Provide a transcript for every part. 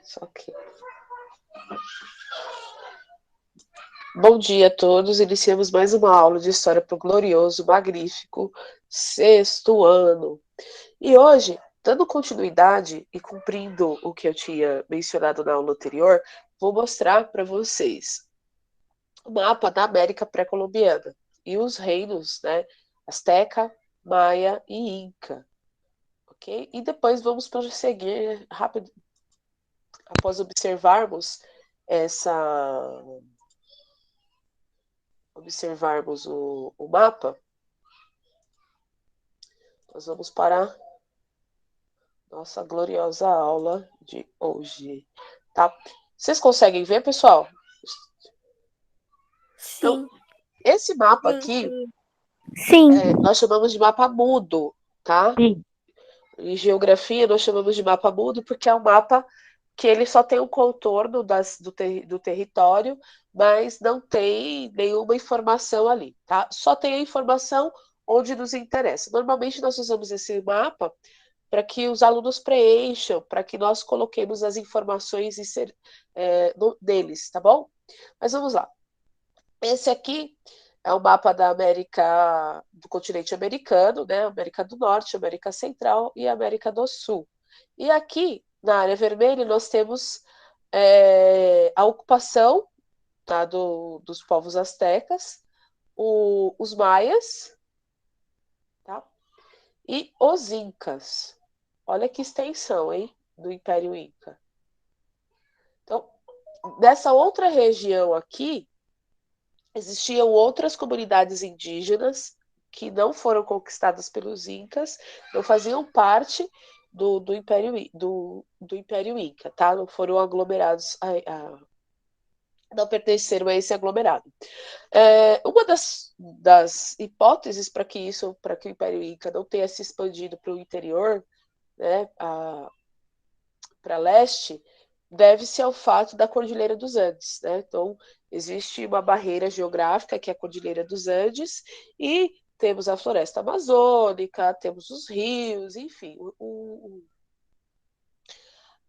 Só que... Bom dia a todos. Iniciamos mais uma aula de História para o Glorioso, Magnífico, sexto ano. E hoje, dando continuidade e cumprindo o que eu tinha mencionado na aula anterior, vou mostrar para vocês o mapa da América pré-colombiana e os reinos, né? Azteca, Maia e Inca. Ok? E depois vamos prosseguir rápido, após observarmos o mapa, nós vamos para nossa gloriosa aula de hoje, tá? Vocês conseguem ver, pessoal? Então, Sim. esse mapa aqui, Sim. nós chamamos de mapa mudo, tá? Sim. Em geografia, nós chamamos de mapa mudo porque é um mapa que ele só tem um contorno do território, mas não tem nenhuma informação ali, tá? Só tem a informação onde nos interessa. Normalmente nós usamos esse mapa para que os alunos preencham, para que nós coloquemos as informações deles, tá bom? Mas vamos lá. Esse aqui é o mapa da América, do continente americano, né? América do Norte, América Central e América do Sul. E aqui, na área vermelha, nós temos a ocupação, tá, dos povos astecas, os maias, tá? E os incas. Olha que extensão, hein, do Império Inca. Então, nessa outra região aqui, existiam outras comunidades indígenas que não foram conquistadas pelos Incas, não faziam parte do Império Inca, tá? Não foram aglomerados, não pertenceram a esse aglomerado. Uma das hipóteses para que o Império Inca não tenha se expandido para o interior, né, para leste, deve-se ao fato da Cordilheira dos Andes, né? Então, existe uma barreira geográfica, que é a Cordilheira dos Andes, e temos a floresta amazônica, temos os rios, enfim.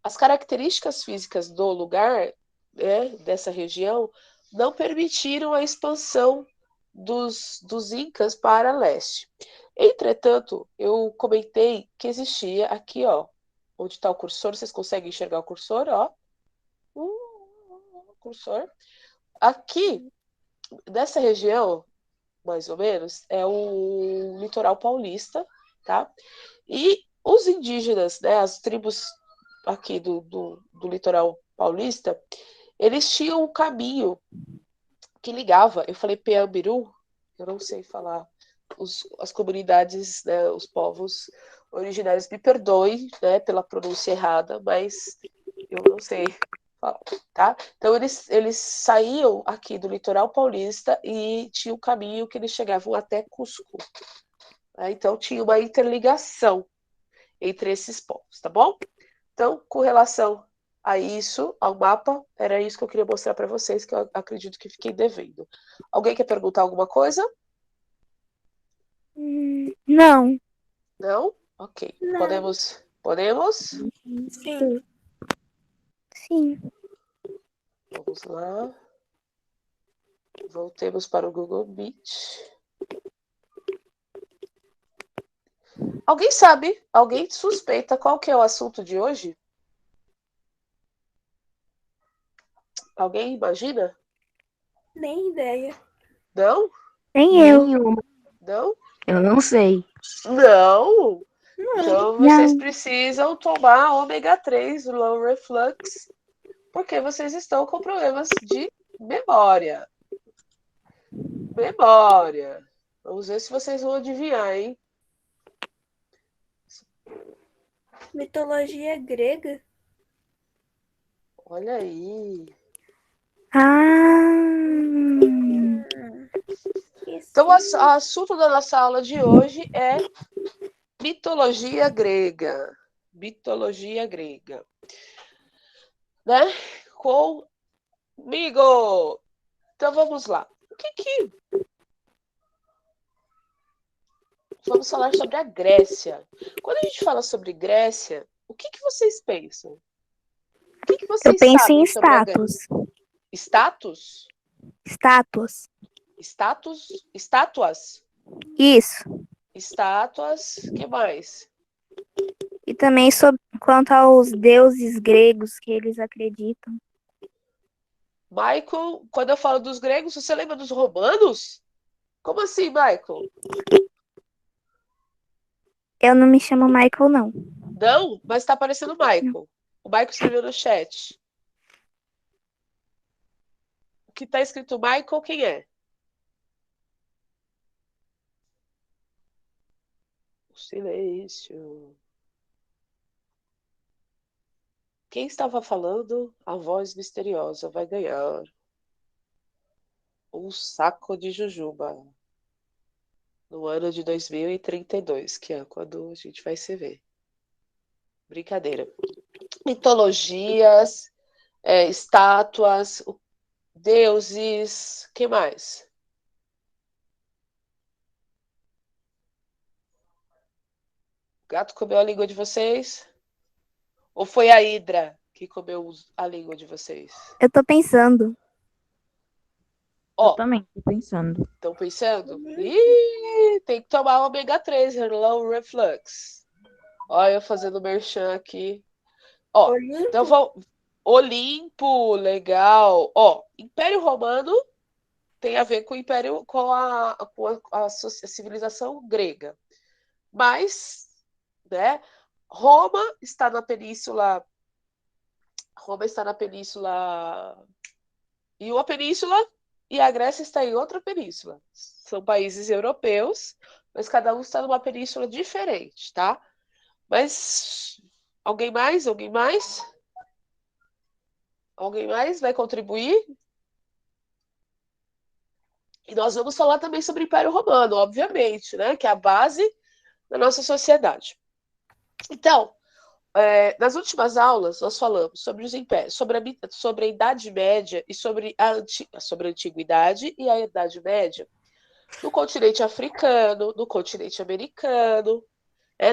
As características físicas do lugar, né, dessa região, não permitiram a expansão dos Incas para leste. Entretanto, eu comentei que existia aqui, ó, onde está o cursor, vocês conseguem enxergar o cursor, ó, cursor. Aqui, nessa região, mais ou menos, é o litoral paulista, tá? E os indígenas, né, as tribos aqui do litoral paulista, eles tinham um caminho que ligava, eu falei Peambiru, eu não sei falar, as comunidades, né, os povos originários, me perdoem, né, pela pronúncia errada, mas eu não sei falar, tá? Então eles saíam aqui do litoral paulista e tinha um caminho que eles chegavam até Cusco, né? Então tinha uma interligação entre esses povos, tá bom? Então, com relação a isso, ao mapa, era isso que eu queria mostrar para vocês, que eu acredito que fiquei devendo. Alguém quer perguntar alguma coisa? Não. Não? Ok. Não. Podemos? Sim. Sim. Vamos lá. Voltemos para o Google Meet. Alguém sabe? Alguém suspeita qual que é o assunto de hoje? Alguém imagina? Nem ideia. Não? Nem eu. Não? Eu não sei. Não? Não. Então vocês precisam tomar ômega 3, low reflux, porque vocês estão com problemas de memória. Memória. Vamos ver se vocês vão adivinhar, hein? Mitologia grega? Olha aí. Então, o assunto da nossa aula de hoje é mitologia grega. Mitologia grega. Né? Comigo! Então, vamos lá. Vamos falar sobre a Grécia. Quando a gente fala sobre Grécia, o que vocês pensam? O que Eu vocês penso em sabem sobre a Grécia? status. Status? Estátuas. Status? Estátuas? Isso. Estátuas, que mais? E também sobre quanto aos deuses gregos que eles acreditam. Michael, quando eu falo dos gregos, você lembra dos romanos? Como assim, Michael? Eu não me chamo Michael, não. Não, mas está aparecendo Michael. O Michael escreveu no chat. O que está escrito Michael, quem é? O silêncio. Quem estava falando? A voz misteriosa vai ganhar um saco de jujuba no ano de 2032, que é quando a gente vai se ver. Brincadeira. Mitologias, estátuas, deuses, que mais? O gato comeu a língua de vocês? Ou foi a Hidra que comeu a língua de vocês? Eu tô pensando. Eu Ó, também tô pensando. estão pensando? Ih, tem que tomar o ômega 3, Low Reflux. Olha, eu fazendo merchan aqui. Ó, então vou. Olimpo, legal. Ó, Império Romano tem a ver com o Império, com a civilização grega. Mas, né, Roma está na península. Roma está na península. E uma península, e a Grécia está em outra península. São países europeus, mas cada um está numa península diferente, tá? Mas alguém mais? Alguém mais? Alguém mais vai contribuir? E nós vamos falar também sobre o Império Romano, obviamente, né? Que é a base da nossa sociedade. Então, nas últimas aulas, nós falamos sobre os impérios, sobre a Idade Média e sobre a Antiguidade e a Idade Média no continente africano, no continente americano.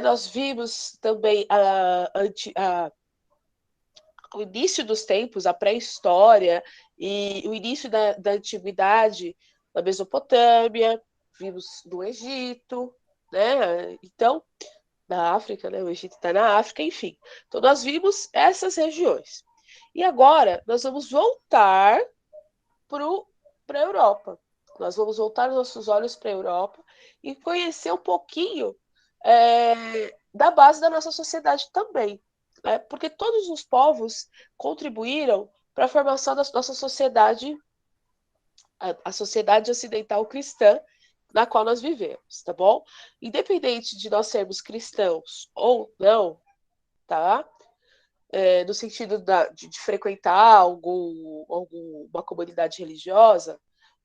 Nós vimos também o início dos tempos, a pré-história e o início da antiguidade na Mesopotâmia, vimos no Egito, né? Então, na África, né? O Egito está na África, enfim. Então, nós vimos essas regiões. E agora, nós vamos voltar para a Europa. Nós vamos voltar nossos olhos para a Europa e conhecer um pouquinho da base da nossa sociedade também. Porque todos os povos contribuíram para a formação da nossa sociedade, a sociedade ocidental cristã, na qual nós vivemos, tá bom? Independente de nós sermos cristãos ou não, tá? No sentido de frequentar alguma comunidade religiosa,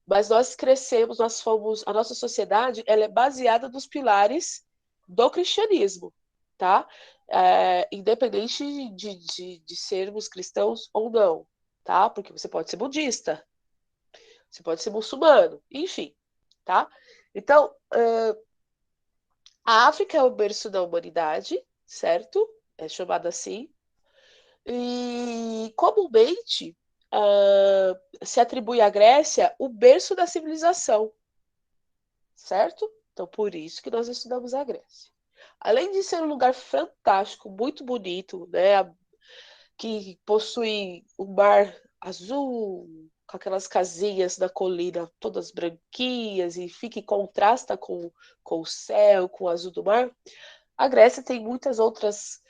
mas nós crescemos, a nossa sociedade ela é baseada nos pilares do cristianismo, tá? Independente de sermos cristãos ou não, tá? Porque você pode ser budista, você pode ser muçulmano, enfim, tá? Então, a África é o berço da humanidade, certo? É chamada assim. E comumente se atribui à Grécia o berço da civilização, certo? Então, por isso que nós estudamos a Grécia. Além de ser um lugar fantástico, muito bonito, né? Que possui um mar azul, com aquelas casinhas da colina todas branquinhas e fica em contrasta com o céu, com o azul do mar. A Grécia tem muitas outras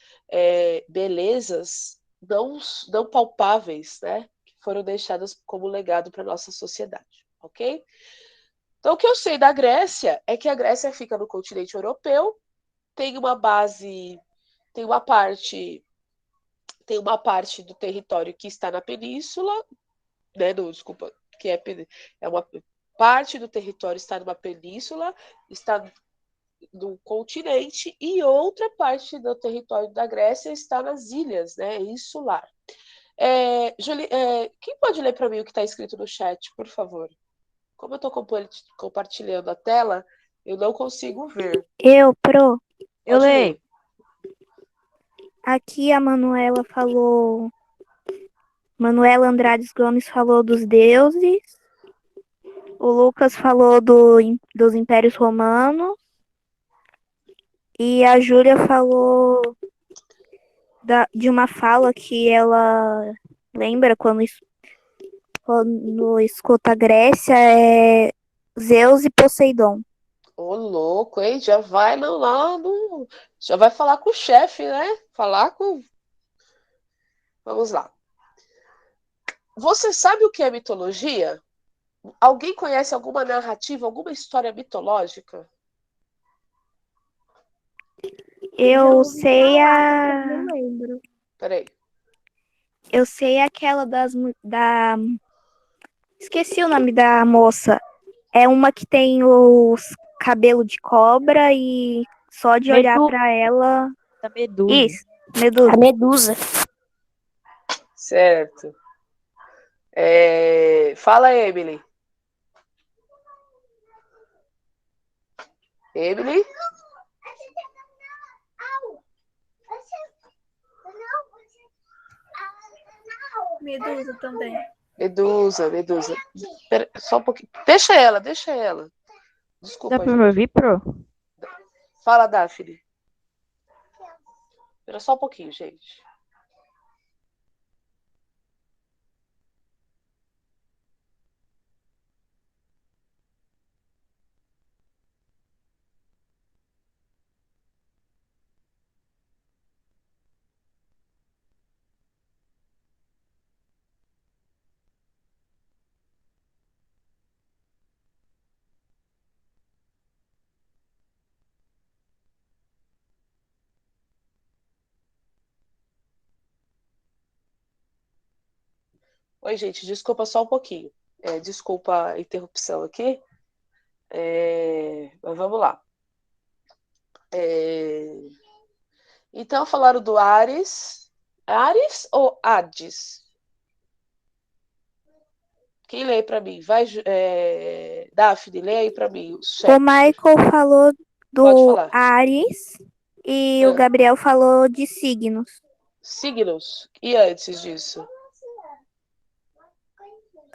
belezas não palpáveis, né? Que foram deixadas como legado para a nossa sociedade, ok? Então, o que eu sei da Grécia é que a Grécia fica no continente europeu, tem uma base, tem uma parte, tem uma parte do território que está na península, né? Não, desculpa, que é uma parte do território está numa península, está do continente, e outra parte do território da Grécia está nas ilhas, né? Insular. Quem pode ler para mim o que está escrito no chat, por favor? Como eu estou compartilhando a tela, eu não consigo ver. Pro. Eu Pode leio. ler. Aqui a Manuela falou Manuela Andrade Gomes falou dos deuses. O Lucas falou dos impérios romanos. E a Júlia falou de uma fala que ela lembra quando escuta a Grécia, é Zeus e Poseidon. Ô, louco, hein? Já vai lá no. Já vai falar com o chefe, né? Falar com. Vamos lá. Você sabe o que é mitologia? Alguém conhece alguma narrativa, alguma história mitológica? Eu sei Não lembro. Peraí. eu sei aquela esqueci o nome da moça. É uma que tem os cabelo de cobra e só de olhar Medusa. pra ela. Da Medusa. Isso, Medusa. A Medusa. Certo. Fala, Emily. Emily? Medusa também. Medusa. Pera, só um pouquinho. Deixa ela. Desculpa, Dá pra gente. me ouvir, Pro? Fala, Daphne. Espera só um pouquinho, gente. Oi, gente, desculpa só um pouquinho. Desculpa a interrupção aqui. Mas vamos lá. Então, falaram do Ares. Ares ou Hades? Quem lê aí pra mim? Vai, Daphne, lê aí pra mim. O Michael falou Pode do falar. Ares e o Ah, Gabriel falou de signos. signos. E antes disso?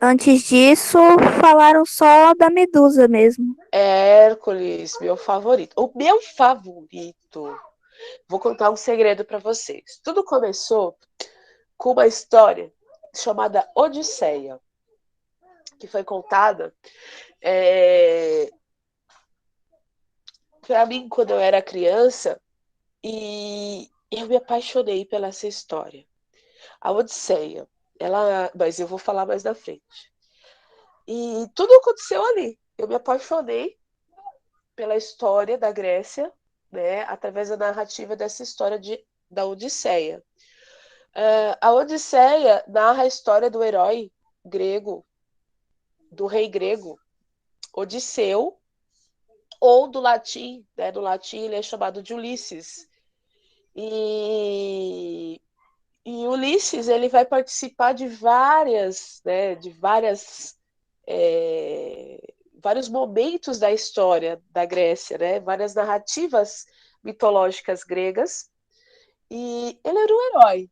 Antes disso, falaram só da Medusa mesmo. Hércules, meu favorito. O meu favorito. Vou contar um segredo pra vocês. Tudo começou com uma história chamada Odisseia, que foi contada para mim quando eu era criança, e eu me apaixonei pela essa história. A Odisseia, mas eu vou falar mais na frente. E tudo aconteceu ali. Eu me apaixonei pela história da Grécia, né, através da narrativa dessa história da Odisseia. A Odisseia narra a história do herói grego, do rei grego, Odisseu, ou do latim, né? Do latim ele é chamado de Ulisses. E Ulisses ele vai participar de vários momentos da história da Grécia, né? Várias narrativas mitológicas gregas. E ele era um herói,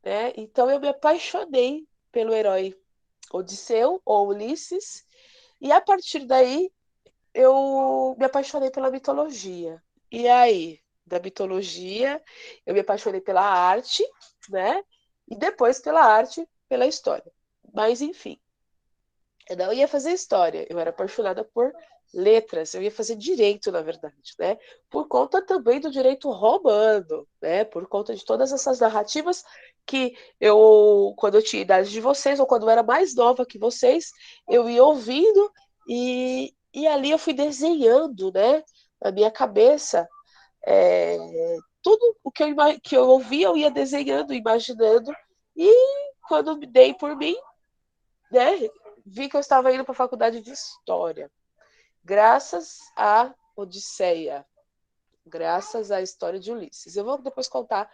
né? Então eu me apaixonei pelo herói Odisseu ou Ulisses. E a partir daí eu me apaixonei pela mitologia. E aí, da mitologia, eu me apaixonei pela arte, né? E depois pela arte, pela história. Mas, enfim, eu não ia fazer história, eu era apaixonada por letras, eu ia fazer direito, na verdade, né? Por conta também do direito romano, né? Por conta de todas essas narrativas que quando eu tinha idade de vocês, ou quando eu era mais nova que vocês, eu ia ouvindo e ali eu fui desenhando, né? Na minha cabeça, tudo o que eu ouvia, eu ia desenhando, imaginando, e quando me dei por mim, né? Vi que eu estava indo para a faculdade de História, graças à Odisseia, graças à história de Ulisses. Eu vou depois contar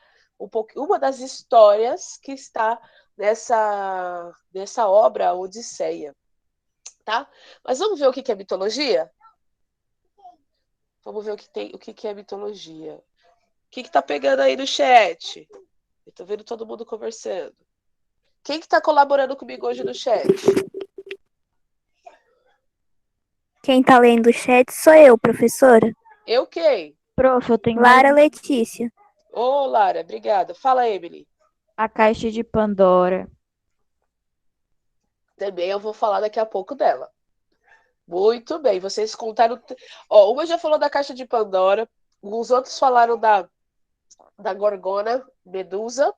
uma das histórias que está nessa obra, a Odisseia, tá? Mas vamos ver o que é mitologia? Vamos ver o que é mitologia. O que está pegando aí no chat? Eu estou vendo todo mundo conversando. Quem que está colaborando comigo hoje no chat? Quem tá lendo o chat sou eu, professora. Eu quem? Prof, eu tenho mais Lara Letícia. Ô, Lara, obrigada. Fala, Emily. a caixa de Pandora. Também eu vou falar daqui a pouco dela. Muito bem, vocês contaram. Ó, uma já falou da caixa de Pandora, os outros falaram da Gorgona, Medusa.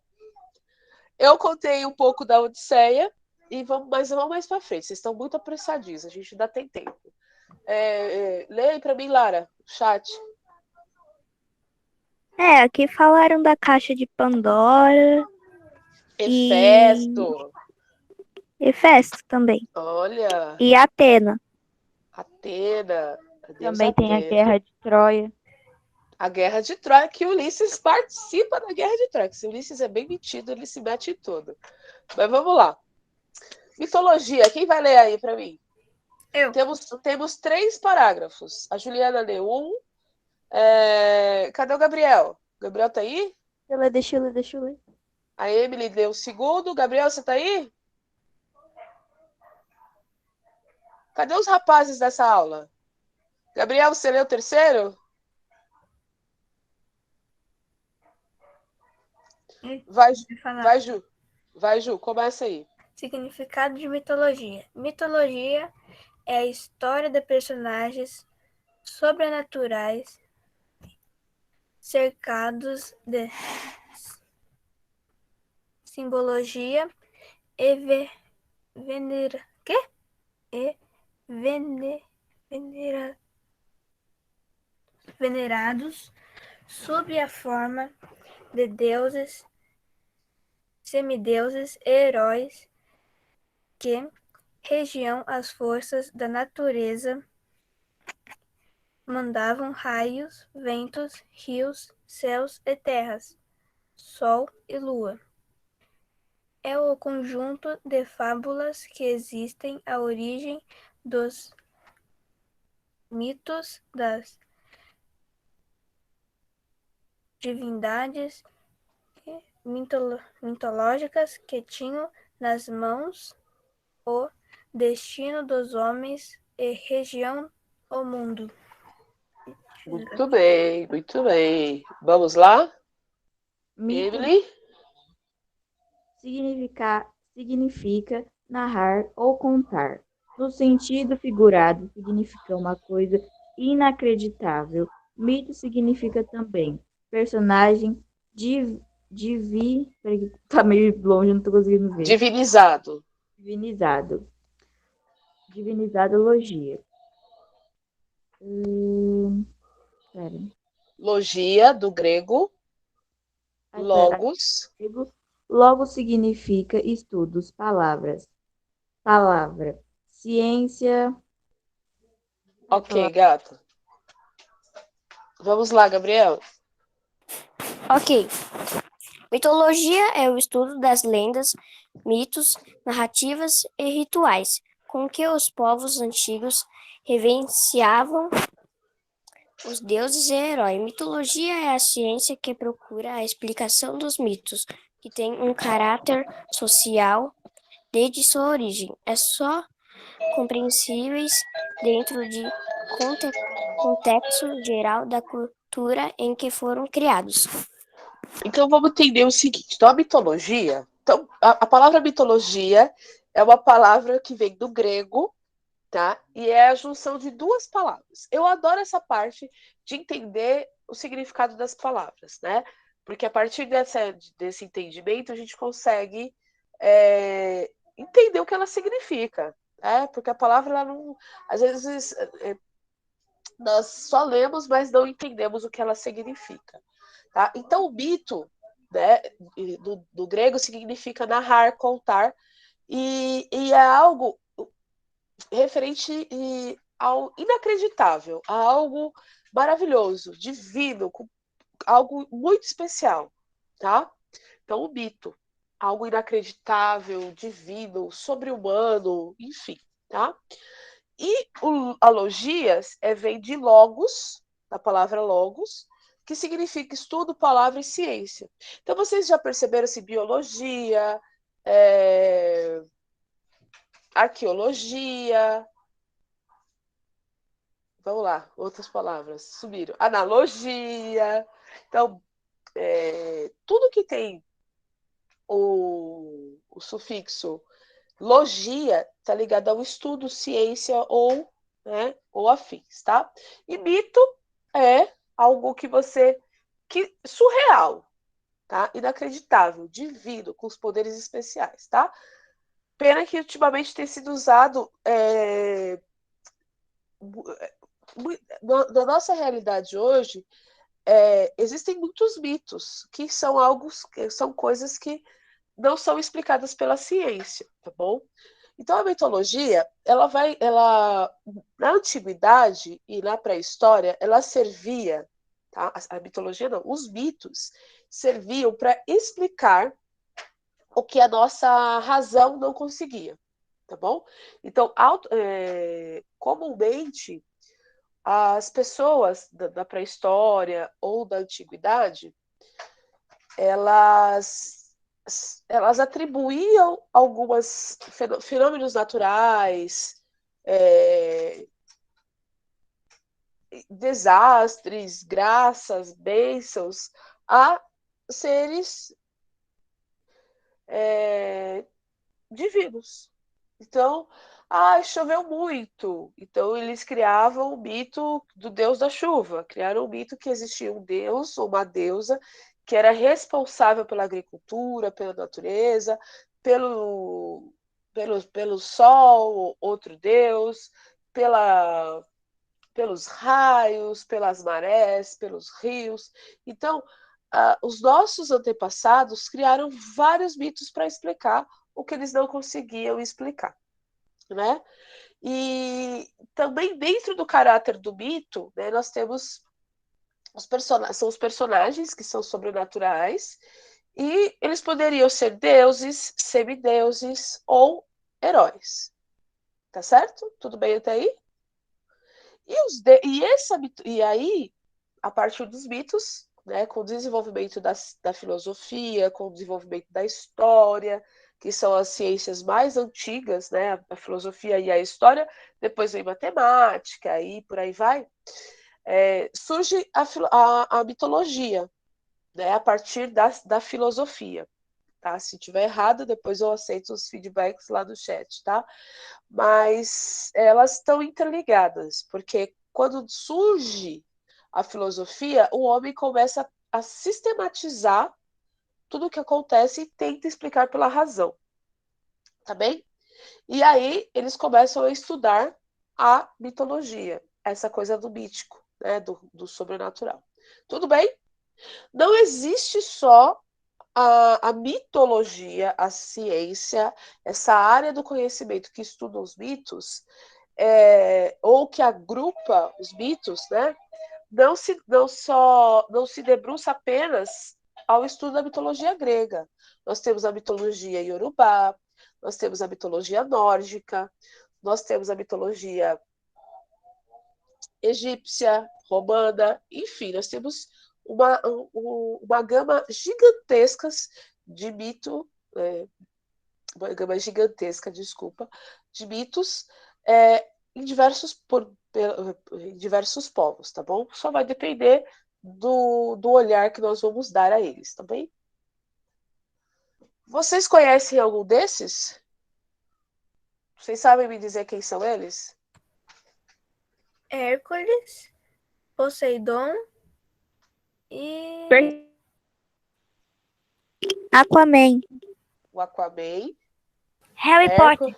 Eu contei um pouco da Odisseia, mas vamos mais para frente. Vocês estão muito apressadinhos, a gente ainda tem tempo. Leia para mim, Lara, chat. Aqui falaram da caixa de Pandora e Hefesto. Hefesto também. Olha, E Atena. Atena, a deusa Também tem a Atena. Guerra de Troia. A Guerra de Troia, que Ulisses participa da Guerra de Troia. Se Ulisses é bem metido, ele se mete em tudo. Mas vamos lá. Mitologia, quem vai ler aí para mim? Eu. Temos 3 parágrafos. A Juliana leu um. Cadê o Gabriel? O Gabriel tá aí? Deixa eu ler. A Emily leu o segundo. Gabriel, você tá aí? Cadê os rapazes dessa aula? Gabriel, você leu o terceiro? Vai, Ju. Vai, Ju, começa aí. Significado de mitologia. Mitologia é a história de personagens sobrenaturais cercados de simbologia e venerados sob a forma de deuses, semideuses e heróis que regiam as forças da natureza, mandavam raios, ventos, rios, céus e terras, sol e lua. É o conjunto de fábulas que existem à origem dos mitos das divindades mitológicas que tinham nas mãos o destino dos homens e regiam o mundo. Muito bem, muito bem. Vamos lá? Mito Emily? significa narrar ou contar. No sentido figurado, significa uma coisa inacreditável. Mito significa também personagem peraí, tá meio longe, não tô conseguindo ver. Divinizado. Divinizado. Divinizadologia. Pera. Logia, do grego. Ai, pera. Logos. Logo significa estudos, palavras. Palavra. Ciência. Ok, gato. Vamos lá, Gabriel. Ok. Mitologia é o estudo das lendas, mitos, narrativas e rituais com que os povos antigos reverenciavam os deuses e heróis. Mitologia é a ciência que procura a explicação dos mitos, que tem um caráter social desde sua origem. É só compreensíveis dentro de contexto geral da cultura em que foram criados. Então vamos entender o seguinte: então a mitologia. Então, a palavra mitologia é uma palavra que vem do grego, tá? E é a junção de 2 palavras. Eu adoro essa parte de entender o significado das palavras, né? Porque a partir desse entendimento a gente consegue entender o que ela significa, né? Porque a palavra, ela não, às vezes nós só lemos, mas não entendemos o que ela significa, tá? Então o mito, né, do grego significa narrar, contar, e é algo referente ao inacreditável, a algo maravilhoso, divino, algo muito especial, tá? Então, o mito, algo inacreditável, divino, sobre-humano, enfim, tá? E a logias vem de logos, da palavra logos, que significa estudo, palavra e ciência. Então, vocês já perceberam se biologia, arqueologia. Vamos lá, outras palavras subiram. Analogia. Então, tudo que tem o sufixo logia está ligado ao estudo, ciência ou afins, tá? E mito é algo que surreal, tá? Inacreditável, divino, com os poderes especiais, tá? Pena que ultimamente tem sido usado na nossa realidade hoje. Existem muitos mitos que são coisas que não são explicadas pela ciência, tá bom? Então a mitologia, na antiguidade e na pré-história, ela servia, tá? A mitologia não, os mitos serviam para explicar o que a nossa razão não conseguia, tá bom? Então, comumente, as pessoas da pré-história ou da antiguidade, elas atribuíam alguns fenômenos naturais, desastres, graças, bênçãos, a seres divinos. Então, choveu muito. Então, eles criavam o mito do deus da chuva. Criaram um mito que existia um deus ou uma deusa que era responsável pela agricultura, pela natureza, pelo sol, outro deus, pelos raios, pelas marés, pelos rios. Então, os nossos antepassados criaram vários mitos para explicar o que eles não conseguiam explicar, né? E também dentro do caráter do mito, né, nós temos são os personagens que são sobrenaturais, e eles poderiam ser deuses, semideuses ou heróis. Tá certo? Tudo bem até aí? E aí, a partir dos mitos, né, com o desenvolvimento da filosofia, com o desenvolvimento da história, que são as ciências mais antigas, né, a filosofia e a história, depois vem matemática e por aí vai, surge a mitologia, né, a partir da filosofia. Tá? Se tiver errado, depois eu aceito os feedbacks lá do chat, tá? Mas elas estão interligadas, porque quando surge a filosofia, o homem começa a sistematizar tudo o que acontece e tenta explicar pela razão, tá bem? E aí eles começam a estudar a mitologia, essa coisa do mítico, né, do sobrenatural. Tudo bem? Não existe só a mitologia, a ciência, essa área do conhecimento que estuda os mitos, ou que agrupa os mitos, né, não se debruça apenas ao estudo da mitologia grega. Nós temos a mitologia iorubá, nós temos a mitologia nórdica, nós temos a mitologia egípcia, romana, enfim, nós temos uma gama gigantesca de mito, uma gama gigantesca, desculpa, de mitos em diversos povos, tá bom? Só vai depender do olhar que nós vamos dar a eles, tá bem? Vocês conhecem algum desses? Vocês sabem me dizer quem são eles? Hércules, Poseidon e Aquaman. O Aquaman. Harry Potter.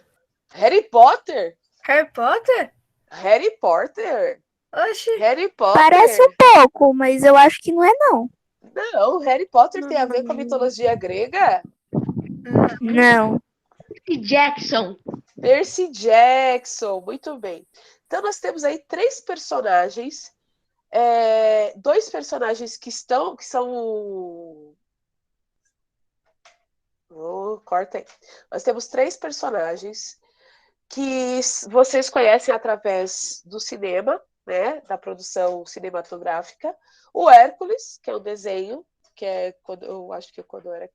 Harry Potter? Harry Potter? Harry Potter? Oxi. Harry Potter? Parece um pouco, mas eu acho que não é, não. Não, Harry Potter tem a ver com a mitologia grega? Não. Percy Jackson, muito bem. Então nós temos aí três personagens, dois personagens que são... corta aí. Nós temos três personagens que vocês conhecem através do cinema, né, da produção cinematográfica. O Hércules, que é um desenho, que é quando eu acho que quando eu era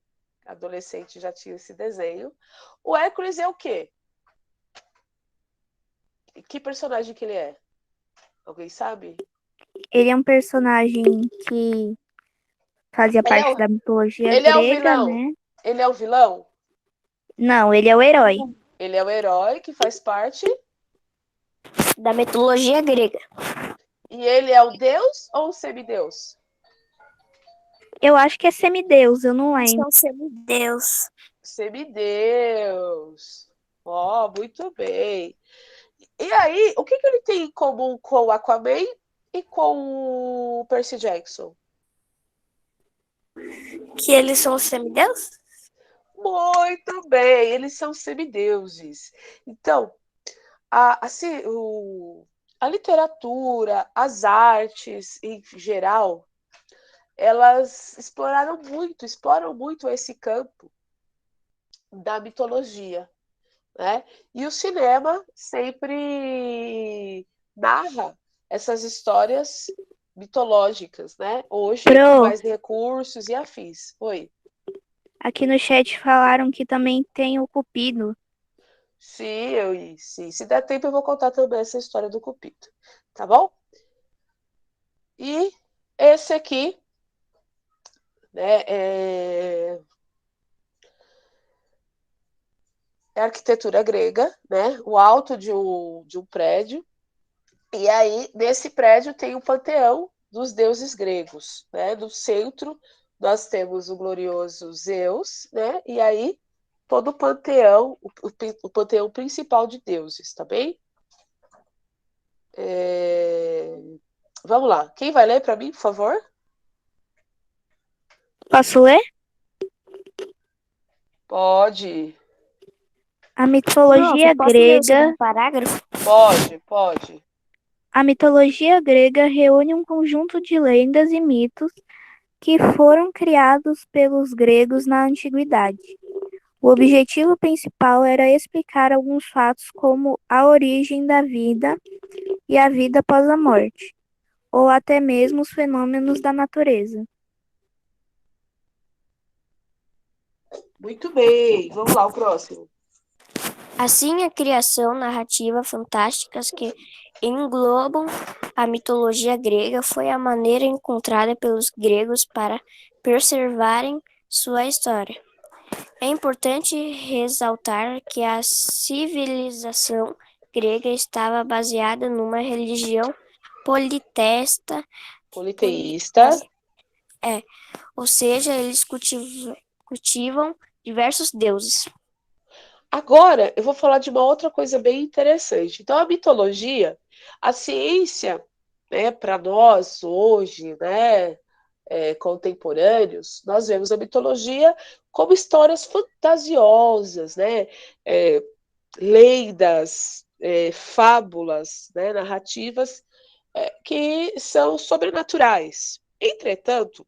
adolescente já tinha esse desenho. O Hércules é o quê? Que personagem que ele é? Alguém sabe? Ele é um personagem que fazia Ele é parte o, da mitologia ele é o grega, vilão. né? Ele é o vilão? Não, ele é o herói. Ele é o herói que faz parte. Da mitologia grega. E ele é o deus ou o semideus? Eu acho que é semideus, eu não Acho que é lembro. um semideus. Semideus. Ó, muito bem. E aí, o que ele tem em comum com o Aquaman e com o Percy Jackson? Que eles são semideus? Muito bem, eles são semideuses. Então, assim, a literatura, as artes em geral, elas exploram muito esse campo da mitologia, né? E o cinema sempre narra essas histórias mitológicas, né? Hoje, com Pro, mais recursos e afins. Oi. aqui no chat falaram que também tem o Cupido. Sim. Se der tempo, eu vou contar também essa história do Cupido. Tá bom? E esse aqui, né, é arquitetura grega, né? O alto de um prédio. E aí, nesse prédio, tem o panteão dos deuses gregos, né? No centro, nós temos o glorioso Zeus, né? E aí, todo o panteão, o panteão principal de deuses, tá bem? Vamos lá. Quem vai ler para mim, por favor? Posso ler? Pode. A Prof, mitologia posso ler o grega, segundo parágrafo? Pode. a mitologia grega reúne um conjunto de lendas e mitos que foram criados pelos gregos na antiguidade. O objetivo principal era explicar alguns fatos como a origem da vida e a vida após a morte, ou até mesmo os fenômenos da natureza. Muito bem. Vamos lá, o próximo. Assim, a criação narrativa fantásticas que englobam a mitologia grega foi a maneira encontrada pelos gregos para preservarem sua história. É importante ressaltar que a civilização grega estava baseada numa religião politeísta, Politeísta. ou seja, eles cultivam diversos deuses. Agora, eu vou falar de uma outra coisa bem interessante. Então, a mitologia, a ciência, né, para nós hoje, né, contemporâneos, nós vemos a mitologia como histórias fantasiosas, né, lendas, fábulas, né, narrativas que são sobrenaturais. Entretanto,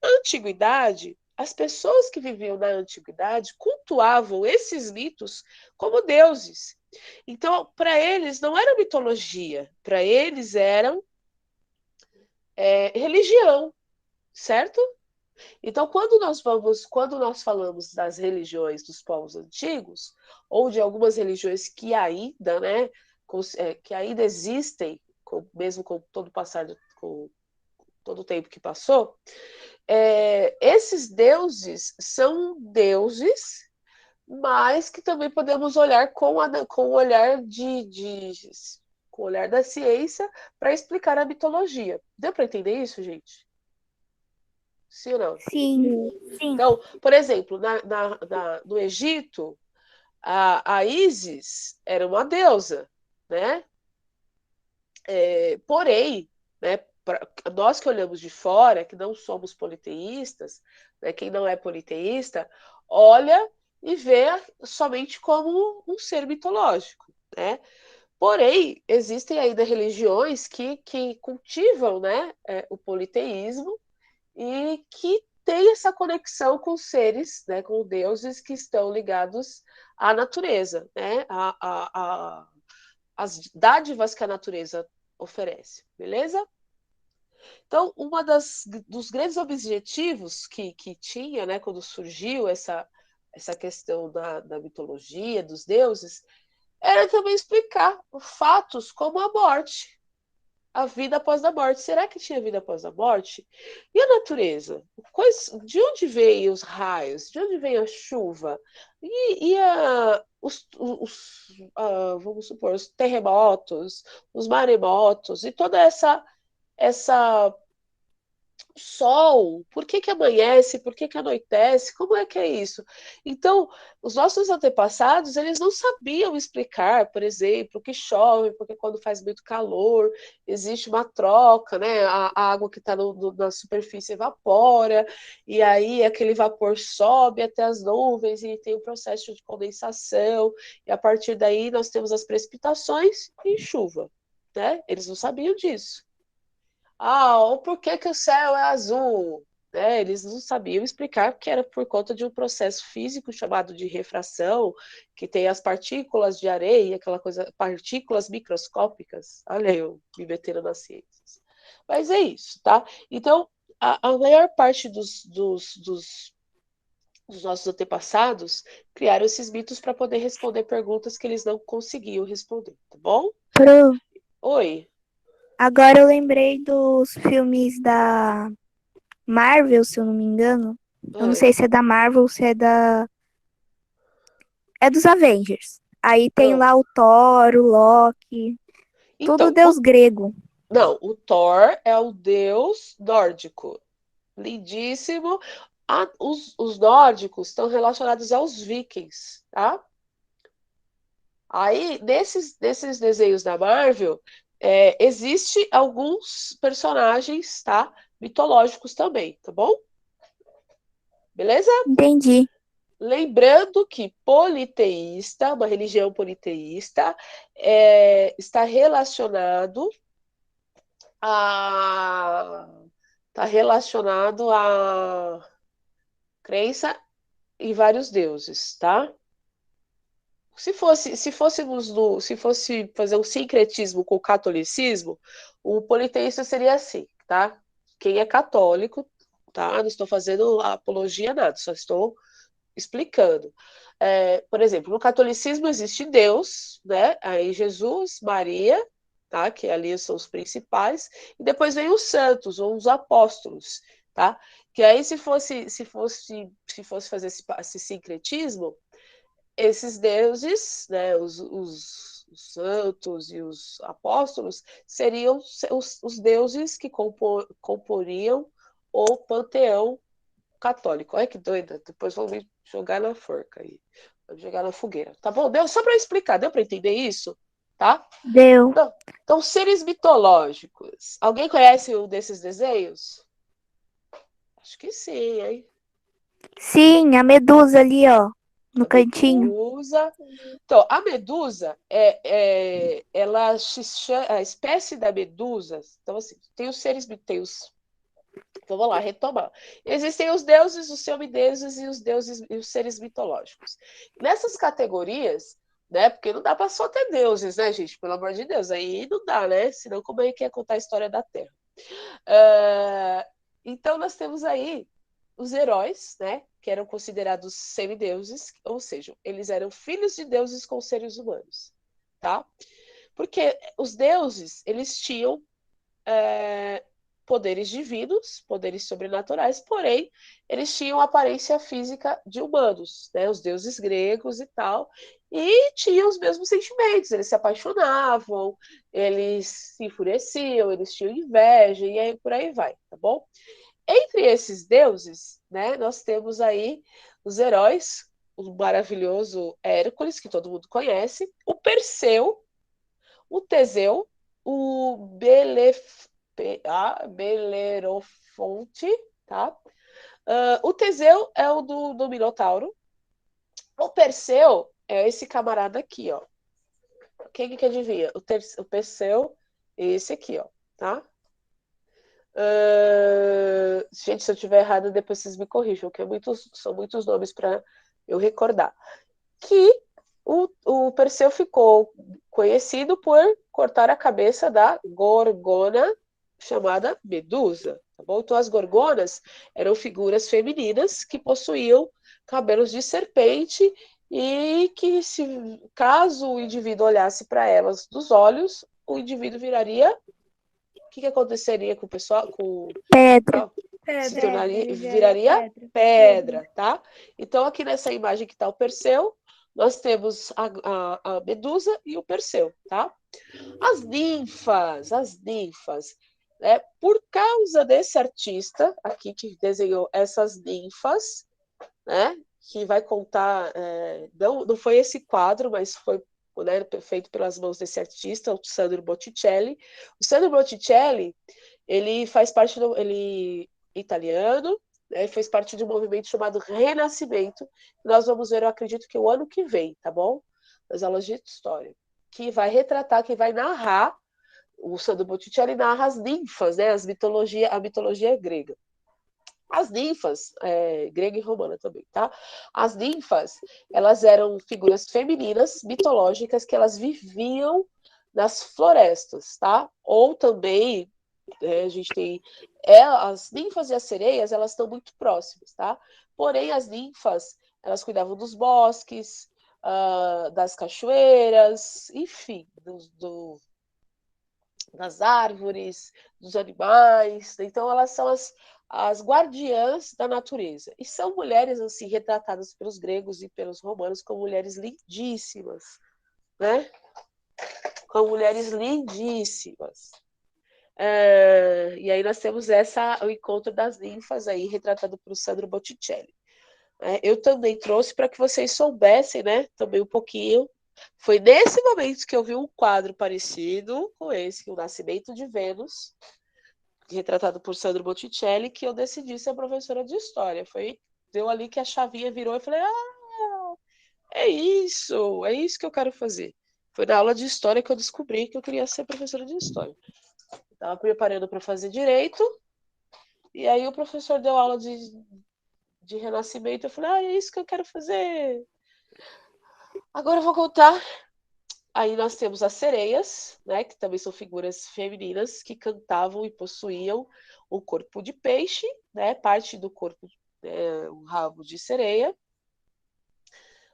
na antiguidade, as pessoas que viviam na antiguidade cultuavam esses mitos como deuses. Então, para eles não era mitologia, para eles eram religião, certo? Então, quando nós falamos das religiões dos povos antigos, ou de algumas religiões que ainda, né, que ainda existem, mesmo com todo o passar, com todo o tempo que passou, esses deuses são deuses, mas que também podemos olhar com o olhar com o olhar da ciência para explicar a mitologia. Deu para entender isso, gente? Sim ou não? Sim, sim. Então, por exemplo, no Egito, a Ísis era uma deusa, né? Porém, né, nós que olhamos de fora, que não somos politeístas, né, quem não é politeísta, olha e vê somente como um ser mitológico, né? Porém, existem ainda religiões que cultivam, né, o politeísmo e que têm essa conexão com seres, né, com deuses que estão ligados à natureza, né, as dádivas que a natureza oferece, beleza? Então, dos grandes objetivos que tinha, né, quando surgiu essa questão da mitologia, dos deuses, era também explicar fatos como a morte, a vida após a morte. Será que tinha vida após a morte? E a natureza? De onde vêm os raios? De onde vem a chuva? Vamos supor, os terremotos, os maremotos e toda essa sol, por que que amanhece, por que que anoitece, como é que é isso? Então, os nossos antepassados, eles não sabiam explicar, por exemplo, o que chove, porque quando faz muito calor, existe uma troca, né? A água que está na superfície evapora, e aí aquele vapor sobe até as nuvens e tem o processo de condensação, e a partir daí nós temos as precipitações e chuva, né? Eles não sabiam disso. Ou por que que o céu é azul? Né? Eles não sabiam explicar que era por conta de um processo físico chamado de refração, que tem as partículas de areia, aquela coisa, partículas microscópicas. Olha eu me metendo nas ciências. Mas é isso, tá? Então, a maior parte dos nossos antepassados criaram esses mitos para poder responder perguntas que eles não conseguiam responder, tá bom? Pro, Oi. agora eu lembrei dos filmes da Marvel, se eu não me engano. Eu não Oi. sei se é da Marvel ou se é da. É dos Avengers. Aí tem Ah. lá o Thor, o Loki, tudo Então, deus grego. não, o Thor é o deus nórdico. Lindíssimo. Os nórdicos estão relacionados aos vikings, tá? Aí, nesses desenhos da Marvel, existe alguns personagens, tá? Mitológicos também, tá bom? Beleza? Entendi. Lembrando que politeísta, uma religião politeísta, está relacionado a está relacionado à crença em vários deuses, tá? Se fosse fazer um sincretismo com o catolicismo, o politeísta seria assim, tá? Quem é católico, tá? Não estou fazendo apologia nada, só estou explicando. Por exemplo, no catolicismo existe Deus, né? Aí Jesus, Maria, tá? Que ali são os principais, e depois vem os santos ou os apóstolos, tá? Que aí se fosse fazer esse sincretismo, esses deuses, né, os santos e os apóstolos, seriam os deuses que comporiam o panteão católico. Olha que doida, depois vão me jogar na forca aí, vão me jogar na fogueira. Tá bom? Deu só para explicar, deu para entender isso? Tá? Deu. Então, seres mitológicos. Alguém conhece um desses desenhos? Acho que sim, hein? Sim, a Medusa ali, ó, no A cantinho. medusa. Então, a medusa a espécie da medusa. Então, assim, tem os seres, vamos lá, retomar. Existem os deuses, os semideuses e os deuses e os seres mitológicos. Nessas categorias, né? Porque não dá para só ter deuses, né, gente? Pelo amor de Deus, aí não dá, né? Senão, como é que ia contar a história da Terra? Então, nós temos aí os heróis, né? Que eram considerados semideuses, ou seja, eles eram filhos de deuses com seres humanos, tá? Porque os deuses, eles tinham poderes divinos, poderes sobrenaturais, porém, eles tinham aparência física de humanos, né? Os deuses gregos e tal, e tinham os mesmos sentimentos, eles se apaixonavam, eles se enfureciam, eles tinham inveja, e aí por aí vai, tá bom? Entre esses deuses, né, nós temos aí os heróis, o maravilhoso Hércules, que todo mundo conhece, o Perseu, o Teseu, o Belerofonte, tá? O Teseu é o do Minotauro. O Perseu é esse camarada aqui, ó. Quem que adivinha? O Perseu é esse aqui, ó, tá? Gente, se eu estiver errado, depois vocês me corrijam, porque são muitos nomes para eu recordar. Que o Perseu ficou conhecido por cortar a cabeça da Gorgona chamada Medusa, tá bom? Então, as gorgonas eram figuras femininas que possuíam cabelos de serpente e que, caso o indivíduo olhasse para elas dos olhos, o indivíduo viraria. O que aconteceria com o pessoal? Pedra. Se Pedra. tornaria, Ele viraria pedra. pedra, tá? Então, aqui nessa imagem que está o Perseu, nós temos a Medusa e o Perseu, tá? As ninfas, né? Por causa desse artista aqui que desenhou essas ninfas, né? Que vai contar, não foi esse quadro, mas foi, né, feito pelas mãos desse artista, o Sandro Botticelli. O Sandro Botticelli, ele faz parte ele italiano, né, fez parte de um movimento chamado Renascimento, que nós vamos ver, eu acredito que o ano que vem, tá bom? Nas aulas de história, que vai retratar, que vai narrar, o Sandro Botticelli narra as ninfas, né, a mitologia grega. As ninfas, grega e romana também, tá? As ninfas, elas eram figuras femininas, mitológicas, que elas viviam nas florestas, tá? Ou também, a gente tem... as ninfas e as sereias, elas estão muito próximas, tá? Porém, as ninfas, elas cuidavam dos bosques, das cachoeiras, enfim, das árvores, dos animais. Então, elas são as guardiãs da natureza. E são mulheres, assim, retratadas pelos gregos e pelos romanos como mulheres lindíssimas, né? Com mulheres lindíssimas. E aí nós temos o encontro das ninfas aí, retratado por Sandro Botticelli. Eu também trouxe para que vocês soubessem, né, também um pouquinho. Foi nesse momento que eu vi um quadro parecido com esse, O Nascimento de Vênus, retratado por Sandro Botticelli, que eu decidi ser professora de história. Deu ali que a chavinha virou e falei, é isso que eu quero fazer. Foi na aula de história que eu descobri que eu queria ser professora de história. Estava preparando para fazer direito, e aí o professor deu aula de renascimento, eu falei, é isso que eu quero fazer. Agora eu vou contar. Aí nós temos as sereias, né, que também são figuras femininas que cantavam e possuíam o corpo de peixe, né, parte do corpo, o rabo de sereia,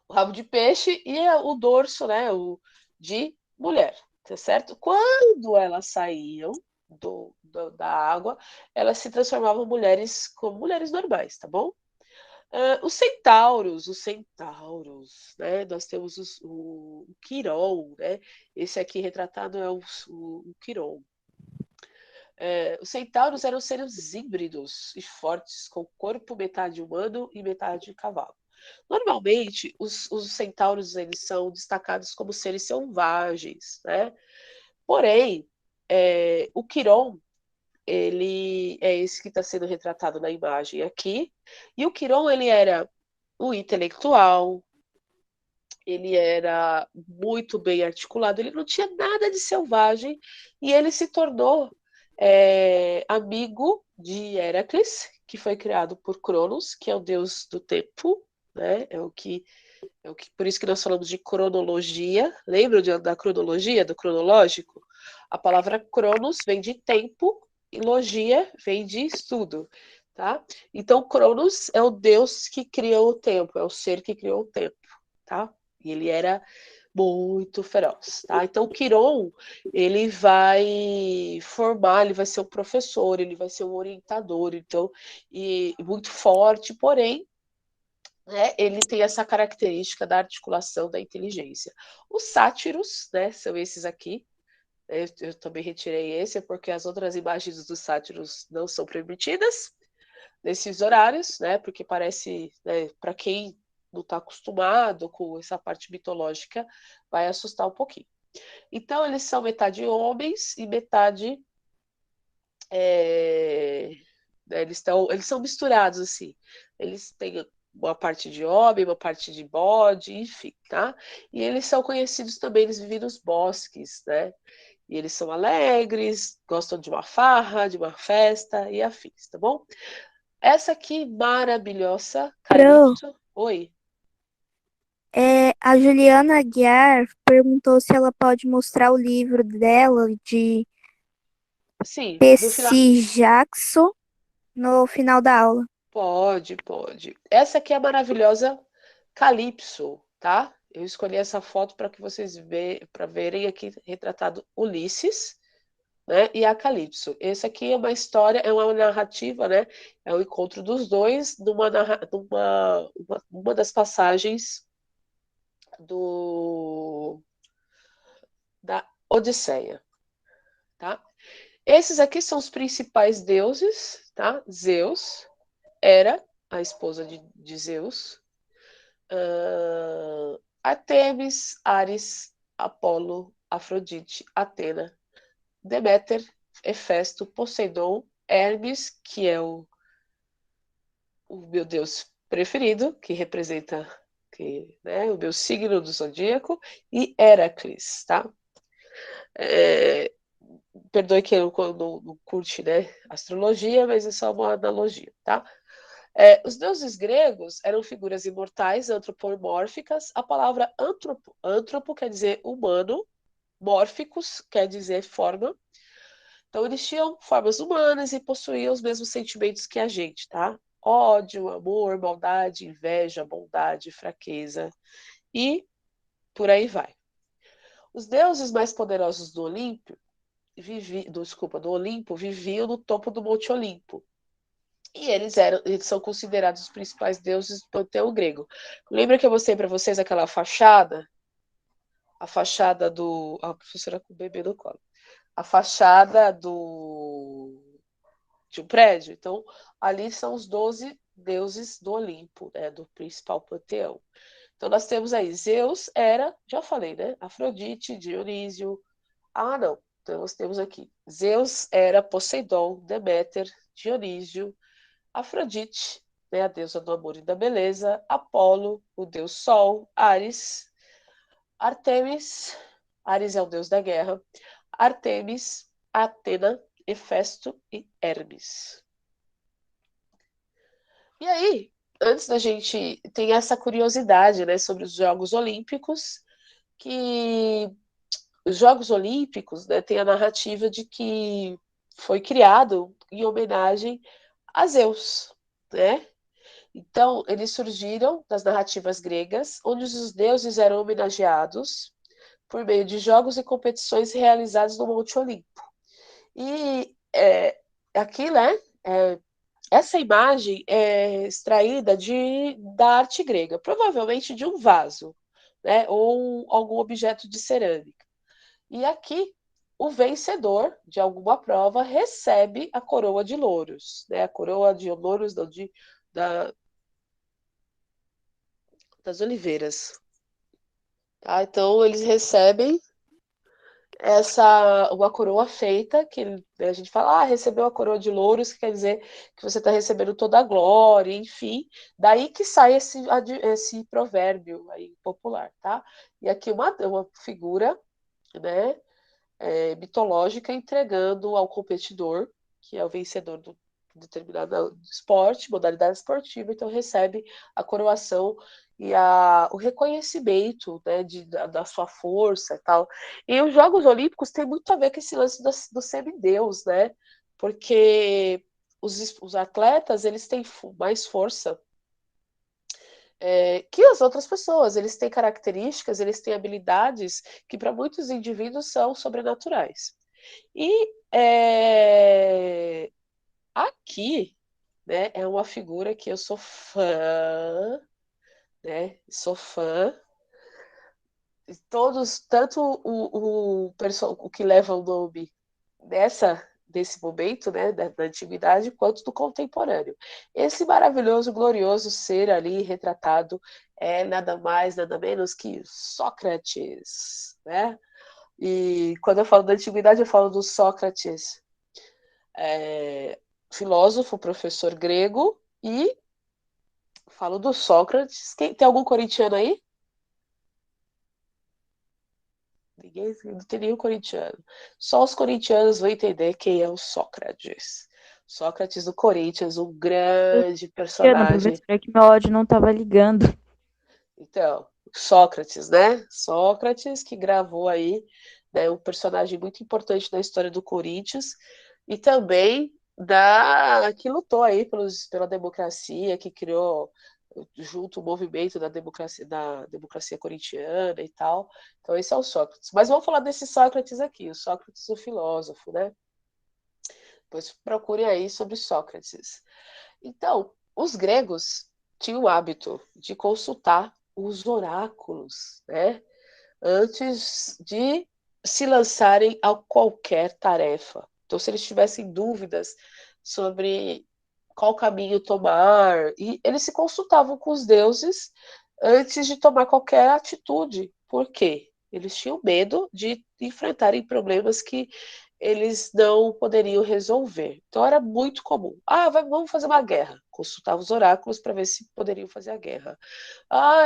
o rabo de peixe e o dorso, né, de mulher, tá certo? Quando elas saíam da água, elas se transformavam como mulheres normais, tá bom? Os centauros, né? Nós temos o Quiron, né? Esse aqui retratado é o Quiron. Os centauros eram seres híbridos e fortes, com corpo metade humano e metade cavalo. Normalmente, os centauros eles são destacados como seres selvagens, né? Porém, o Quiron, ele é esse que está sendo retratado na imagem aqui, e o Quiron, ele era um intelectual, ele era muito bem articulado, ele não tinha nada de selvagem, e ele se tornou amigo de Heracles, que foi criado por Cronos, que é o deus do tempo, né? Por isso que nós falamos de cronologia. Lembram da cronologia, do cronológico? A palavra cronos vem de tempo e logia vem de estudo, tá? Então, Cronos é o deus que criou o tempo, é o ser que criou o tempo, tá? E ele era muito feroz, tá? Então, o Quiron, ele vai formar, ele vai ser um professor, ele vai ser um orientador, então, e muito forte, porém, né, ele tem essa característica da articulação da inteligência. Os sátiros, né, são esses aqui. Eu também retirei esse, porque as outras imagens dos sátiros não são permitidas nesses horários, né, porque parece, né, para quem não está acostumado com essa parte mitológica, vai assustar um pouquinho. Então, eles são metade homens e metade... eles são misturados, assim. Eles têm uma parte de homem, uma parte de bode, enfim, tá? E eles são conhecidos também, eles vivem nos bosques, né? E eles são alegres, gostam de uma farra, de uma festa e afins, tá bom? Essa aqui, maravilhosa, Calypso. Oi. A Juliana Aguiar perguntou se ela pode mostrar o livro dela Sim, no final. Percy Jackson no final da aula. Pode, pode. Essa aqui é a maravilhosa Calypso, tá? Eu escolhi essa foto para que vocês para verem aqui retratado Ulisses, né? E a Calypso. Esse aqui é uma história, é uma narrativa, né? É o encontro dos dois numa das passagens do da Odisseia, tá? Esses aqui são os principais deuses, tá? Zeus, Hera, a esposa de Zeus, Artemis, Ares, Apolo, Afrodite, Atena, Deméter, Hefesto, Poseidon, Hermes, que é o meu deus preferido, que representa né, o meu signo do zodíaco, e Heracles, tá? Perdoe que eu não curte, né, astrologia, mas é só uma analogia, tá? Os deuses gregos eram figuras imortais, antropomórficas. A palavra antropo quer dizer humano, mórficos quer dizer forma. Então, eles tinham formas humanas e possuíam os mesmos sentimentos que a gente, tá? Ódio, amor, maldade, inveja, bondade, fraqueza e por aí vai. Os deuses mais poderosos do Olimpo viviam no topo do Monte Olimpo. E eles são considerados os principais deuses do panteão grego. Lembra que eu mostrei para vocês aquela fachada? A fachada do. A professora com o bebê no colo. A fachada de um prédio. Então, ali são os 12 deuses do Olimpo, né, do principal panteão. Então, nós temos aí Zeus, Hera, já falei, né? Afrodite, Dionísio. Ah, não. Então, nós temos aqui Zeus, Hera, Poseidon, Deméter, Dionísio, Afrodite, né, a deusa do amor e da beleza, Apolo, o deus Sol, Ares, Artemis, Ares é o deus da guerra, Artemis, Atena, Hefesto e Hermes. E aí, antes da gente tem essa curiosidade, né, sobre os Jogos Olímpicos, que os Jogos Olímpicos, né, tem a narrativa de que foi criado em homenagem a Zeus, né? Então, eles surgiram das narrativas gregas, onde os deuses eram homenageados por meio de jogos e competições realizados no Monte Olimpo. E aqui, né, essa imagem é extraída da arte grega, provavelmente de um vaso, né, ou algum objeto de cerâmica. E aqui, o vencedor de alguma prova recebe a coroa de louros, né, a coroa de louros das oliveiras. Tá? Então, eles recebem uma coroa feita, que a gente fala, recebeu a coroa de louros, que quer dizer que você está recebendo toda a glória, enfim. Daí que sai esse provérbio aí popular, tá? E aqui uma figura, né, mitológica entregando ao competidor, que é o vencedor do determinado esporte, modalidade esportiva, então recebe a coroação e o reconhecimento, né, da sua força e tal. E os Jogos Olímpicos tem muito a ver com esse lance do semideus, né? Porque os atletas eles têm mais força que as outras pessoas. Eles têm características, eles têm habilidades que para muitos indivíduos são sobrenaturais. E aqui, né, é uma figura que eu sou fã, né? Sou fã. Todos, tanto o que leva o nome desse momento, né, da antiguidade, quanto do contemporâneo. Esse maravilhoso, glorioso ser ali retratado é nada mais, nada menos que Sócrates, né? E quando eu falo da antiguidade, eu falo do Sócrates, filósofo, professor grego, e falo do Sócrates. Tem algum corintiano aí? Ninguém, não tem nenhum corintiano. Só os corintianos vão entender quem é o Sócrates. Sócrates do Corinthians, um grande Ana, personagem. professora, que meu áudio não estava ligando. Então, Sócrates, né? Sócrates que gravou aí, né, um personagem muito importante na história do Corinthians. e também que lutou aí pela democracia, que criou junto o movimento da democracia corintiana e tal. Então, esse é o Sócrates. Mas vamos falar desse Sócrates aqui, o Sócrates, o filósofo, né? Depois procurem aí sobre Sócrates. Então, os gregos tinham o hábito de consultar os oráculos, né? Antes de se lançarem a qualquer tarefa. Então, se eles tivessem dúvidas sobre qual caminho tomar, e eles se consultavam com os deuses antes de tomar qualquer atitude. Por quê? Eles tinham medo de enfrentarem problemas que eles não poderiam resolver. Então era muito comum. Vamos fazer uma guerra. Consultava os oráculos para ver se poderiam fazer a guerra.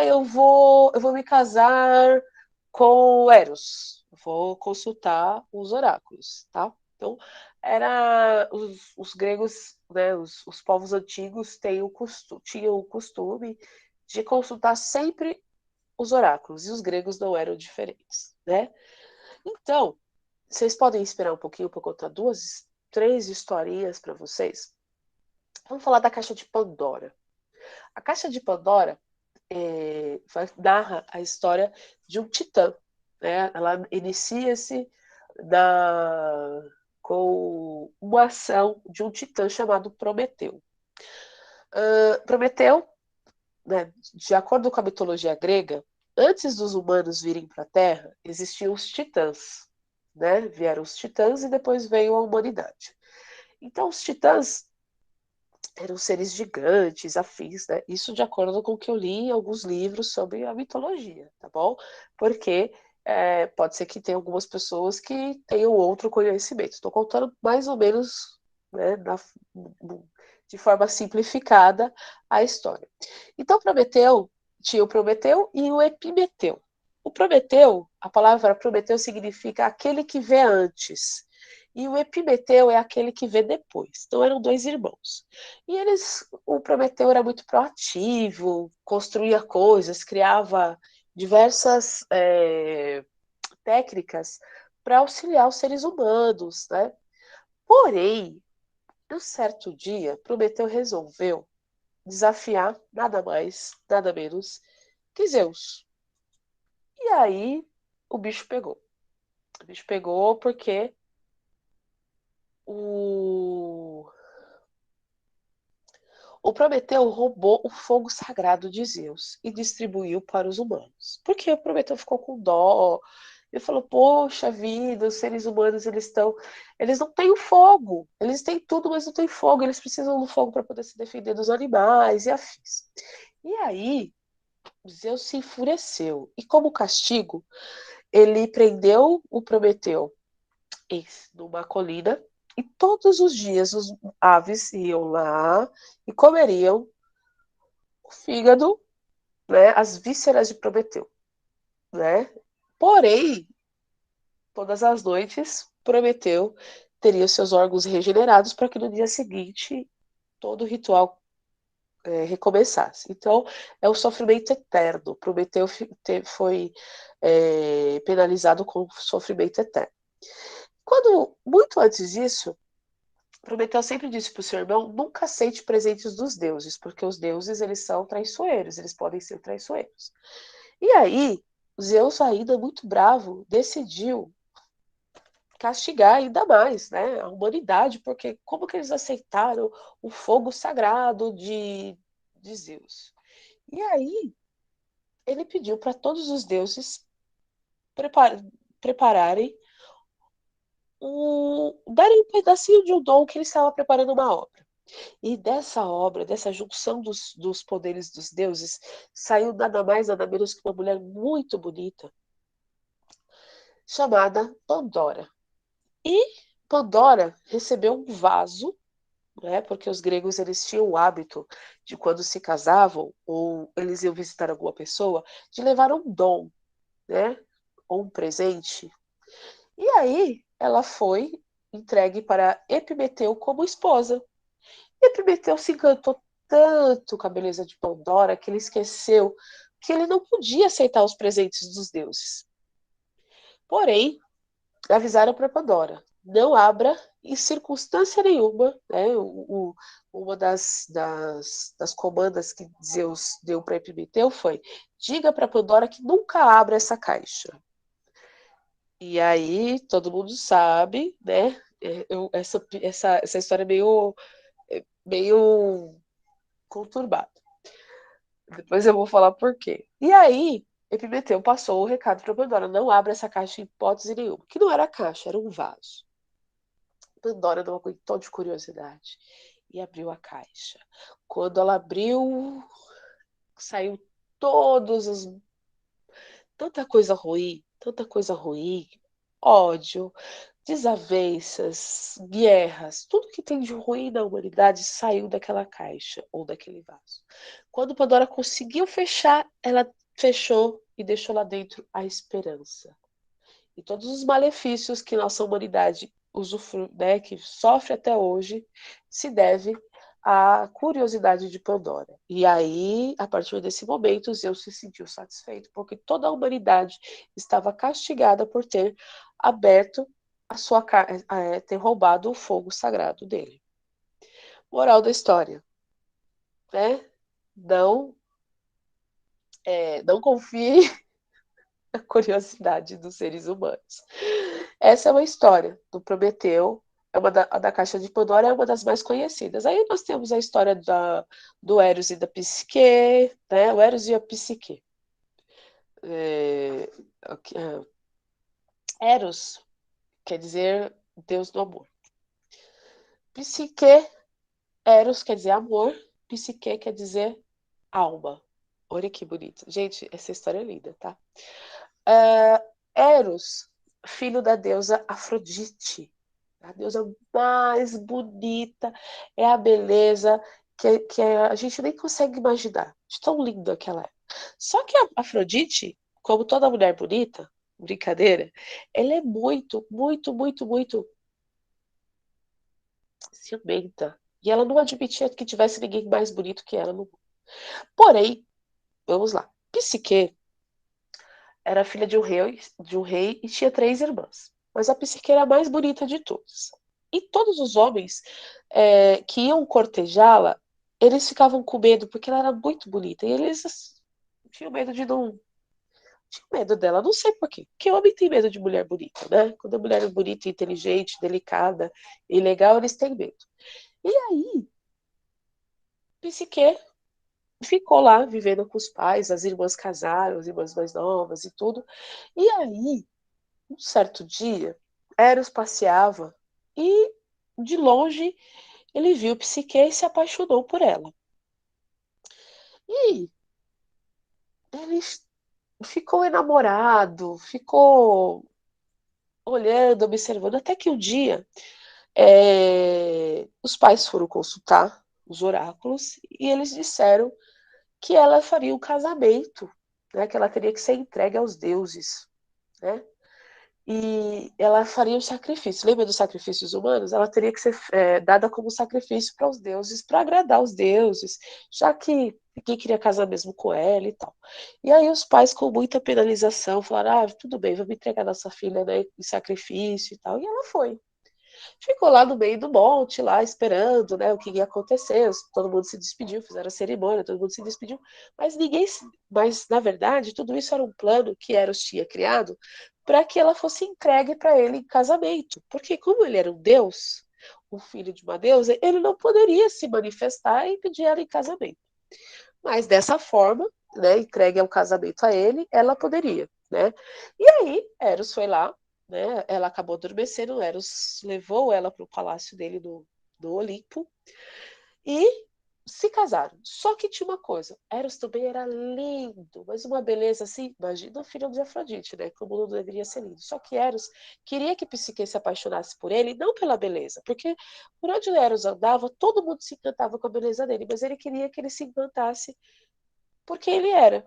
Eu vou me casar com Eros. Vou consultar os oráculos, tá? Então, os gregos, né, os povos antigos tinham o costume de consultar sempre os oráculos, e os gregos não eram diferentes, né? Então, vocês podem esperar um pouquinho para eu contar três historinhas para vocês. Vamos falar da Caixa de Pandora. A Caixa de Pandora narra a história de um titã, né? Ela inicia-se com uma ação de um titã chamado Prometeu. Prometeu, né, de acordo com a mitologia grega, antes dos humanos virem para a Terra, existiam os titãs, né? Vieram os titãs e depois veio a humanidade. Então, os titãs eram seres gigantes, afins, né? Isso de acordo com o que eu li em alguns livros sobre a mitologia, tá bom? Porque pode ser que tenha algumas pessoas que tenham outro conhecimento. Estou contando mais ou menos, né, de forma simplificada a história. Então, tinha o Prometeu e o Epimeteu. O Prometeu, a palavra Prometeu significa aquele que vê antes. E o Epimeteu é aquele que vê depois. Então eram dois irmãos. E o Prometeu era muito proativo, construía coisas, criava diversas técnicas para auxiliar os seres humanos, né? Porém, um certo dia, Prometeu resolveu desafiar nada mais, nada menos que Zeus. E aí o bicho pegou. O bicho pegou porque o Prometeu roubou o fogo sagrado de Zeus e distribuiu para os humanos. Porque o Prometeu ficou com dó. Ele falou: poxa vida, os seres humanos eles não têm o fogo. Eles têm tudo, mas não têm fogo. Eles precisam do fogo para poder se defender dos animais e afins. E aí Zeus se enfureceu. E como castigo, ele prendeu o Prometeu numa colina, e todos os dias os aves iam lá e comeriam o fígado, né, as vísceras de Prometeu, né? Porém, todas as noites, Prometeu teria os seus órgãos regenerados para que no dia seguinte todo o ritual recomeçasse. Então, é o sofrimento eterno. Prometeu foi penalizado com sofrimento eterno. Muito antes disso, Prometeu sempre disse para o seu irmão: nunca aceite presentes dos deuses, porque os deuses eles são traiçoeiros, eles podem ser traiçoeiros. E aí, Zeus, ainda muito bravo, decidiu castigar ainda mais, né, a humanidade, porque como que eles aceitaram o fogo sagrado de Zeus? E aí, ele pediu para todos os deuses prepararem darem um pedacinho de um dom que ele estava preparando uma obra. E dessa obra, dessa junção dos poderes dos deuses, saiu nada mais, nada menos que uma mulher muito bonita, chamada Pandora. E Pandora recebeu um vaso, né, porque os gregos eles tinham o hábito de, quando se casavam, ou eles iam visitar alguma pessoa, de levar um dom, né, ou um presente. E aí ela foi entregue para Epimeteu como esposa. E Epimeteu se encantou tanto com a beleza de Pandora que ele esqueceu que ele não podia aceitar os presentes dos deuses. Porém, avisaram para Pandora: não abra em circunstância nenhuma, né? Uma das comandas que Zeus deu para Epimeteu foi: diga para Pandora que nunca abra essa caixa. E aí todo mundo sabe, né? Essa história é meio conturbada. Depois eu vou falar por quê. E aí, Epimeteu passou o recado para Pandora: não abra essa caixa em hipótese nenhuma. Que não era caixa, era um vaso. Pandora não aguentou de curiosidade e abriu a caixa. Quando ela abriu, saiu todos os tanta coisa ruim, ódio, desavenças, guerras, tudo que tem de ruim na humanidade saiu daquela caixa ou daquele vaso. Quando Pandora conseguiu fechar, ela fechou e deixou lá dentro a esperança. E todos os malefícios que nossa humanidade usufrui, né, que sofre até hoje, se deve à curiosidade de Pandora. E aí, a partir desse momento, Zeus se sentiu satisfeito, porque toda a humanidade estava castigada por ter aberto ter roubado o fogo sagrado dele. Moral da história, né? Não, não confie na curiosidade dos seres humanos. Essa é uma história do Prometeu, a da Caixa de Pandora é uma das mais conhecidas. Aí nós temos a história do Eros e da Psique, né? O Eros e a Psique. Eros quer dizer Deus do amor. Psique, Eros quer dizer amor, Psique quer dizer alma. Olha que bonito. Gente, essa história é linda, tá? Eros, filho da deusa Afrodite. A deusa mais bonita, é a beleza que a gente nem consegue imaginar, de tão linda que ela é. Só que a Afrodite, como toda mulher bonita, brincadeira, ela é muito, muito, muito, muito ciumenta. E ela não admitia que tivesse ninguém mais bonito que ela no mundo. Porém, vamos lá, Psique era filha de um rei e tinha 3 irmãs. Mas a Psique era a mais bonita de todas. E todos os homens que iam cortejá-la, eles ficavam com medo, porque ela era muito bonita. E eles tinham medo de não. Tinham medo dela, não sei por quê. Porque homem tem medo de mulher bonita, né? Quando a mulher é bonita, inteligente, delicada e legal, eles têm medo. E aí, Psique ficou lá vivendo com os pais, as irmãs casaram, as irmãs mais novas e tudo. E aí, um certo dia, Eros passeava e, de longe, ele viu Psique e se apaixonou por ela. E ele ficou enamorado, ficou olhando, observando, até que um dia os pais foram consultar os oráculos e eles disseram que ela faria um casamento, né, que ela teria que ser entregue aos deuses, né? E ela faria um sacrifício. Lembra dos sacrifícios humanos? Ela teria que ser dada como sacrifício para os deuses, para agradar os deuses, já que ninguém queria casar mesmo com ela e tal. E aí os pais, com muita penalização, falaram: tudo bem, vamos entregar nossa filha, né, em sacrifício e tal. E ela foi. Ficou lá no meio do monte, lá esperando, né, o que ia acontecer. Todo mundo se despediu, fizeram a cerimônia, todo mundo se despediu. Mas na verdade, tudo isso era um plano que Eros tinha criado para que ela fosse entregue para ele em casamento. Porque como ele era um deus, um filho de uma deusa, ele não poderia se manifestar e pedir ela em casamento. Mas dessa forma, né, entregue ao casamento a ele, ela poderia, né? E aí, Eros foi lá, né? Ela acabou adormecendo, Eros levou ela para o palácio dele do Olimpo e se casaram. Só que tinha uma coisa, Eros também era lindo, mas uma beleza assim, imagina o filho de Afrodite, né? Como não deveria ser lindo. Só que Eros queria que Psique se apaixonasse por ele, não pela beleza, porque por onde Eros andava, todo mundo se encantava com a beleza dele, mas ele queria que ele se encantasse porque ele era,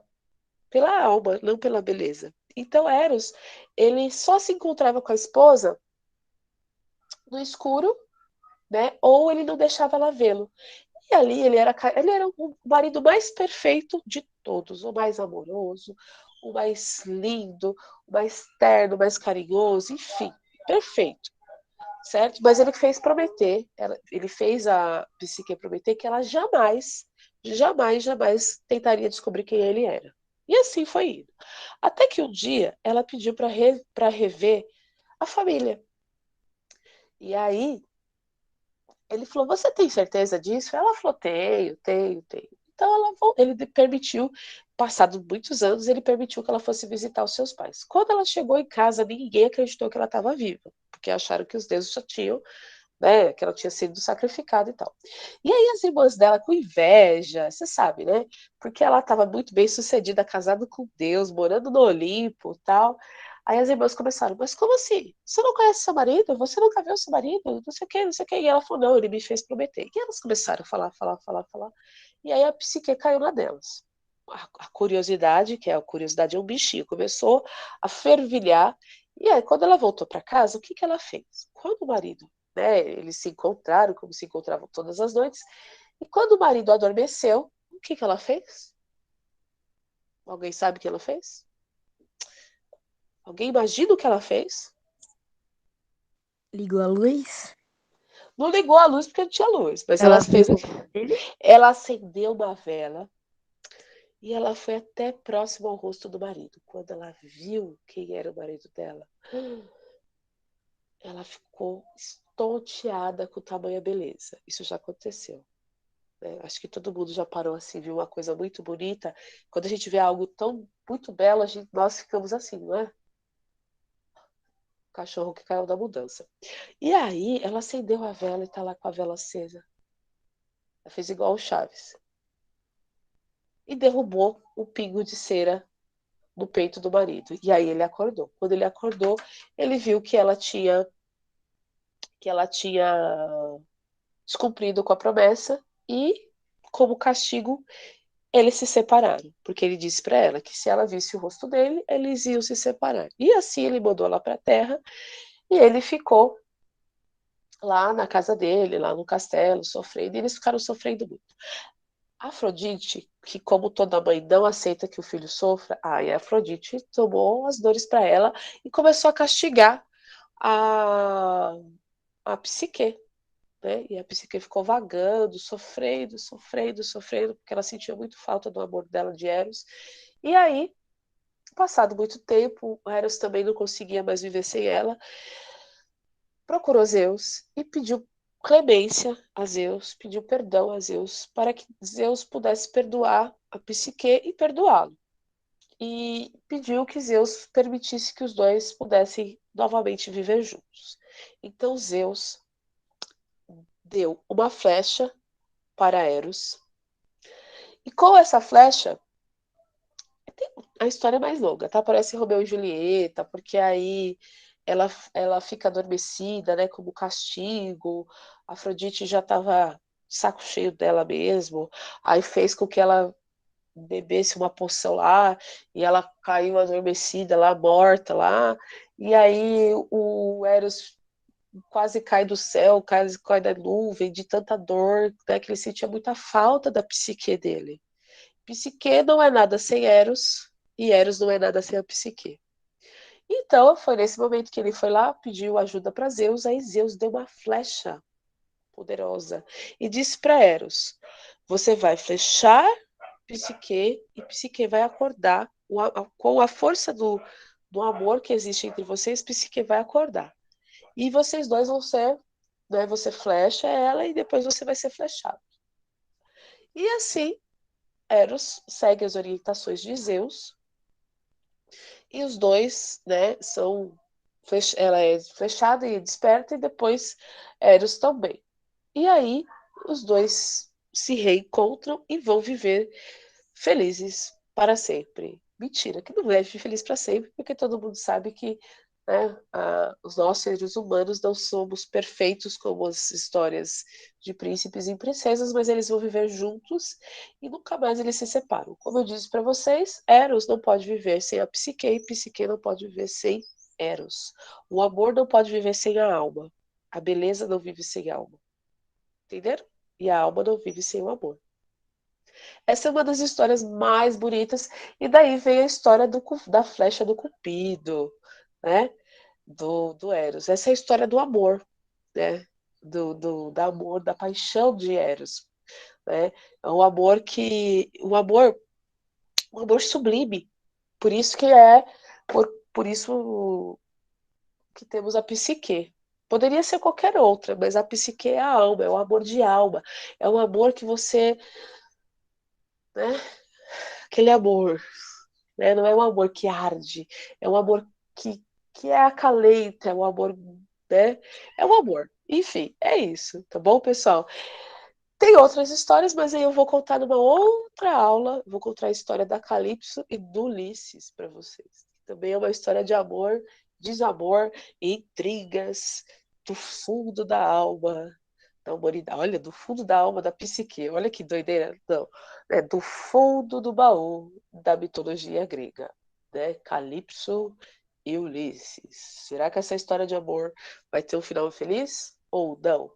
pela alma, não pela beleza. Então Eros, ele só se encontrava com a esposa no escuro, né? Ou ele não deixava ela vê-lo. E ali ele era o marido mais perfeito de todos, o mais amoroso, o mais lindo, o mais terno, o mais carinhoso, enfim, perfeito. certo? Mas ele fez prometer, ele fez a Psique prometer que ela jamais, jamais, jamais tentaria descobrir quem ele era. E assim foi indo. Até que um dia ela pediu para rever a família. E aí ele falou: Você tem certeza disso? Ela falou: Tenho, tenho, tenho. Então ele permitiu, passados muitos anos, ele permitiu que ela fosse visitar os seus pais. Quando ela chegou em casa, ninguém acreditou que ela estava viva, porque acharam que os deuses já tinham, né, que ela tinha sido sacrificada e tal. E aí as irmãs dela, com inveja, você sabe, né? Porque ela estava muito bem sucedida, casada com Deus, morando no Olimpo e tal. Aí as irmãs começaram: Mas como assim? Você não conhece seu marido? Você nunca viu seu marido? Não sei o quê, não sei o quê. E ela falou: Não, ele me fez prometer. E elas começaram a falar, falar, falar, falar. E aí a Psique caiu na delas. A curiosidade, que é a curiosidade é um bichinho, começou a fervilhar. E aí, quando ela voltou para casa, o que que ela fez? Quando o marido, né, eles se encontraram, como se encontravam todas as noites, e quando o marido adormeceu, o que que ela fez? Alguém sabe o que ela fez? Alguém imagina o que ela fez? Ligou a luz? Não ligou a luz porque não tinha luz, mas ela Ela viu fez o quê? ele? Ela acendeu uma vela e ela foi até próximo ao rosto do marido. Quando ela viu quem era o marido dela, ela ficou estonteada com tamanha beleza. Isso já aconteceu, né? Acho que todo mundo já parou assim, viu uma coisa muito bonita. Quando a gente vê algo tão muito belo, nós ficamos assim, não é? O cachorro que caiu da mudança. E aí, ela acendeu a vela e tá lá com a vela acesa. Ela fez igual o Chaves. E derrubou o pingo de cera no peito do marido. E aí ele acordou. Quando ele acordou, ele viu que ela tinha descumprido com a promessa e, como castigo, eles se separaram, porque ele disse para ela que se ela visse o rosto dele, eles iam se separar. E assim ele mandou ela para a terra e ele ficou lá na casa dele, lá no castelo, sofrendo, e eles ficaram sofrendo muito. Afrodite, que como toda mãe não aceita que o filho sofra, aí a Afrodite tomou as dores para ela e começou a castigar a, a Psique, né? E a Psique ficou vagando, sofrendo, sofrendo, sofrendo, porque ela sentia muito falta do amor dela de Eros. E aí, passado muito tempo, Eros também não conseguia mais viver sem ela, procurou Zeus e pediu clemência a Zeus, pediu perdão a Zeus, para que Zeus pudesse perdoar a Psique e perdoá-lo. E pediu que Zeus permitisse que os dois pudessem novamente viver juntos. Então Zeus deu uma flecha para Eros. E com essa flecha, a história é mais longa, tá? Parece Romeu e Julieta, porque aí ela fica adormecida, né, como castigo. Afrodite já estava de saco cheio dela mesmo, aí fez com que ela bebesse uma poção lá e ela caiu adormecida lá, morta lá. E aí o Eros quase cai do céu, quase cai da nuvem de tanta dor, né, que ele sentia muita falta da psique dele. Psique não é nada sem Eros e Eros não é nada sem a psique. Então, foi nesse momento que ele foi lá, pediu ajuda para Zeus, aí Zeus deu uma flecha poderosa e disse para Eros: Você vai flechar Psique e Psique vai acordar com a força do amor que existe entre vocês, Psique vai acordar. E vocês dois vão ser, né, você flecha ela e depois você vai ser flechado. E assim, Eros segue as orientações de Zeus e os dois, né, ela é flechada e desperta e depois Eros também. E aí os dois se reencontram e vão viver felizes para sempre. Mentira, que não é feliz para sempre, porque todo mundo sabe que, né, nós seres humanos não somos perfeitos como as histórias de príncipes e princesas, mas eles vão viver juntos e nunca mais eles se separam. Como eu disse para vocês, Eros não pode viver sem a Psique e Psique não pode viver sem Eros. O amor não pode viver sem a alma. A beleza não vive sem a alma. Entenderam? E a alma não vive sem o amor. Essa é uma das histórias mais bonitas. E daí vem a história da flecha do Cupido, né? Do Eros. Essa é a história do amor. né? Do amor, da paixão de Eros, né? É um amor um amor sublime. Por isso que por isso que temos a psique. Poderia ser qualquer outra, mas a psique é a alma, é o amor de alma. É um amor que você, né? Aquele amor, né? Não é um amor que arde, é um amor que é acalenta, é um amor, né? É um amor. Enfim, é isso, tá bom, pessoal? Tem outras histórias, mas aí eu vou contar numa outra aula. Vou contar a história da Calypso e do Ulisses para vocês. Também é uma história de amor, desamor e intrigas do fundo da alma da humanidade. Olha, do fundo da alma da psique. Olha que doideira. Não, é do fundo do baú da mitologia grega, né? Calypso e Ulisses. Será que essa história de amor vai ter um final feliz ou não?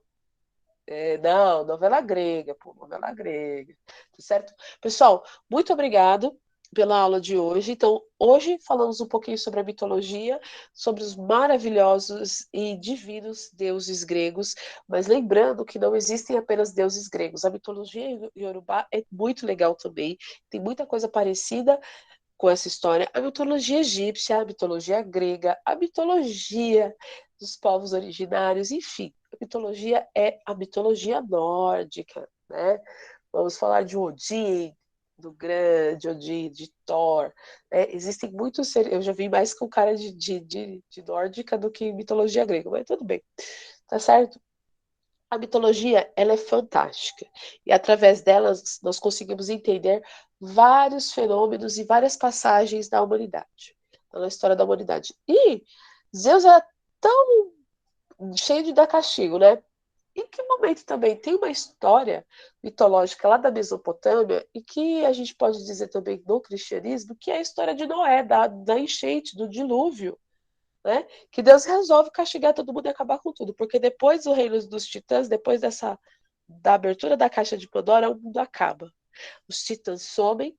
Não, novela grega, pô, novela grega, tá certo? Pessoal, muito obrigado pela aula de hoje. Então, hoje falamos um pouquinho sobre a mitologia, sobre os maravilhosos e divinos deuses gregos, mas lembrando que não existem apenas deuses gregos. A mitologia iorubá é muito legal também, tem muita coisa parecida com essa história. A mitologia egípcia, a mitologia grega, a mitologia dos povos originários, enfim, a mitologia é a mitologia nórdica, né? Vamos falar de Odin, do grande Odin, de Thor. Né? Existem muitos seres. Eu já vi mais com cara de nórdica do que mitologia grega, mas tudo bem, tá certo? A mitologia, ela é fantástica. E através delas, nós conseguimos entender vários fenômenos e várias passagens da humanidade, na história da humanidade. E Zeus é tão cheio de dar castigo, né? Em que momento também tem uma história mitológica lá da Mesopotâmia e que a gente pode dizer também no cristianismo, que é a história de Noé, da enchente, do dilúvio, né? Que Deus resolve castigar todo mundo e acabar com tudo, porque depois do reino dos titãs, depois da abertura da caixa de Pandora, o mundo acaba. Os titãs somem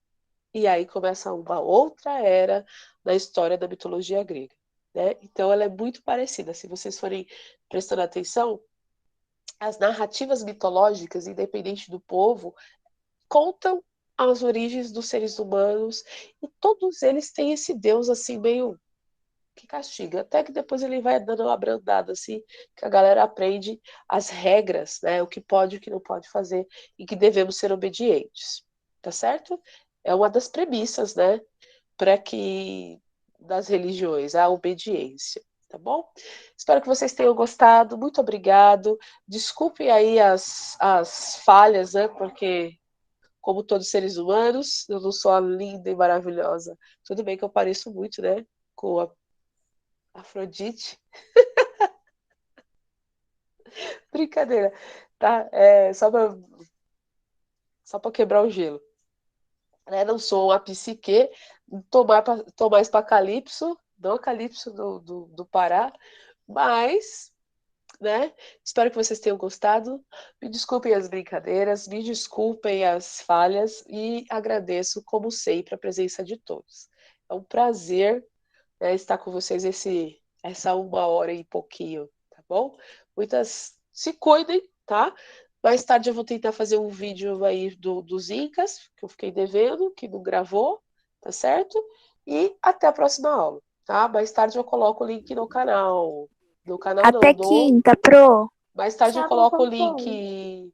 e aí começa uma outra era na história da mitologia grega, né? Então ela é muito parecida. Se vocês forem prestando atenção, as narrativas mitológicas, independente do povo, contam as origens dos seres humanos e todos eles têm esse Deus assim meio que castiga. Até que depois ele vai dando uma abrandada, assim, que a galera aprende as regras, né? O que pode e o que não pode fazer, e que devemos ser obedientes. Tá certo? É uma das premissas, né? Para que das religiões, a obediência. Tá bom? Espero que vocês tenham gostado. Muito obrigado. Desculpem aí as falhas, né? Porque, como todos os seres humanos, eu não sou a linda e maravilhosa. Tudo bem que eu pareço muito, né? Com a Afrodite. Brincadeira, tá? É só pra quebrar o gelo. Né? Não sou uma psique, tô mais pra Calypso, não a Calypso do Pará, mas, né? Espero que vocês tenham gostado. Me desculpem as brincadeiras, me desculpem as falhas e agradeço, como sempre, a presença de todos. É um prazer, né, estar com vocês essa 1 hora e pouquinho, tá bom? Muitas se cuidem, tá? Mais tarde eu vou tentar fazer um vídeo aí dos Incas, que eu fiquei devendo, que não gravou, tá certo? E até a próxima aula, tá? Mais tarde eu coloco o link no canal. No canal não, Até no. quinta, pro. Mais tarde eu Sábado coloco o como foi? link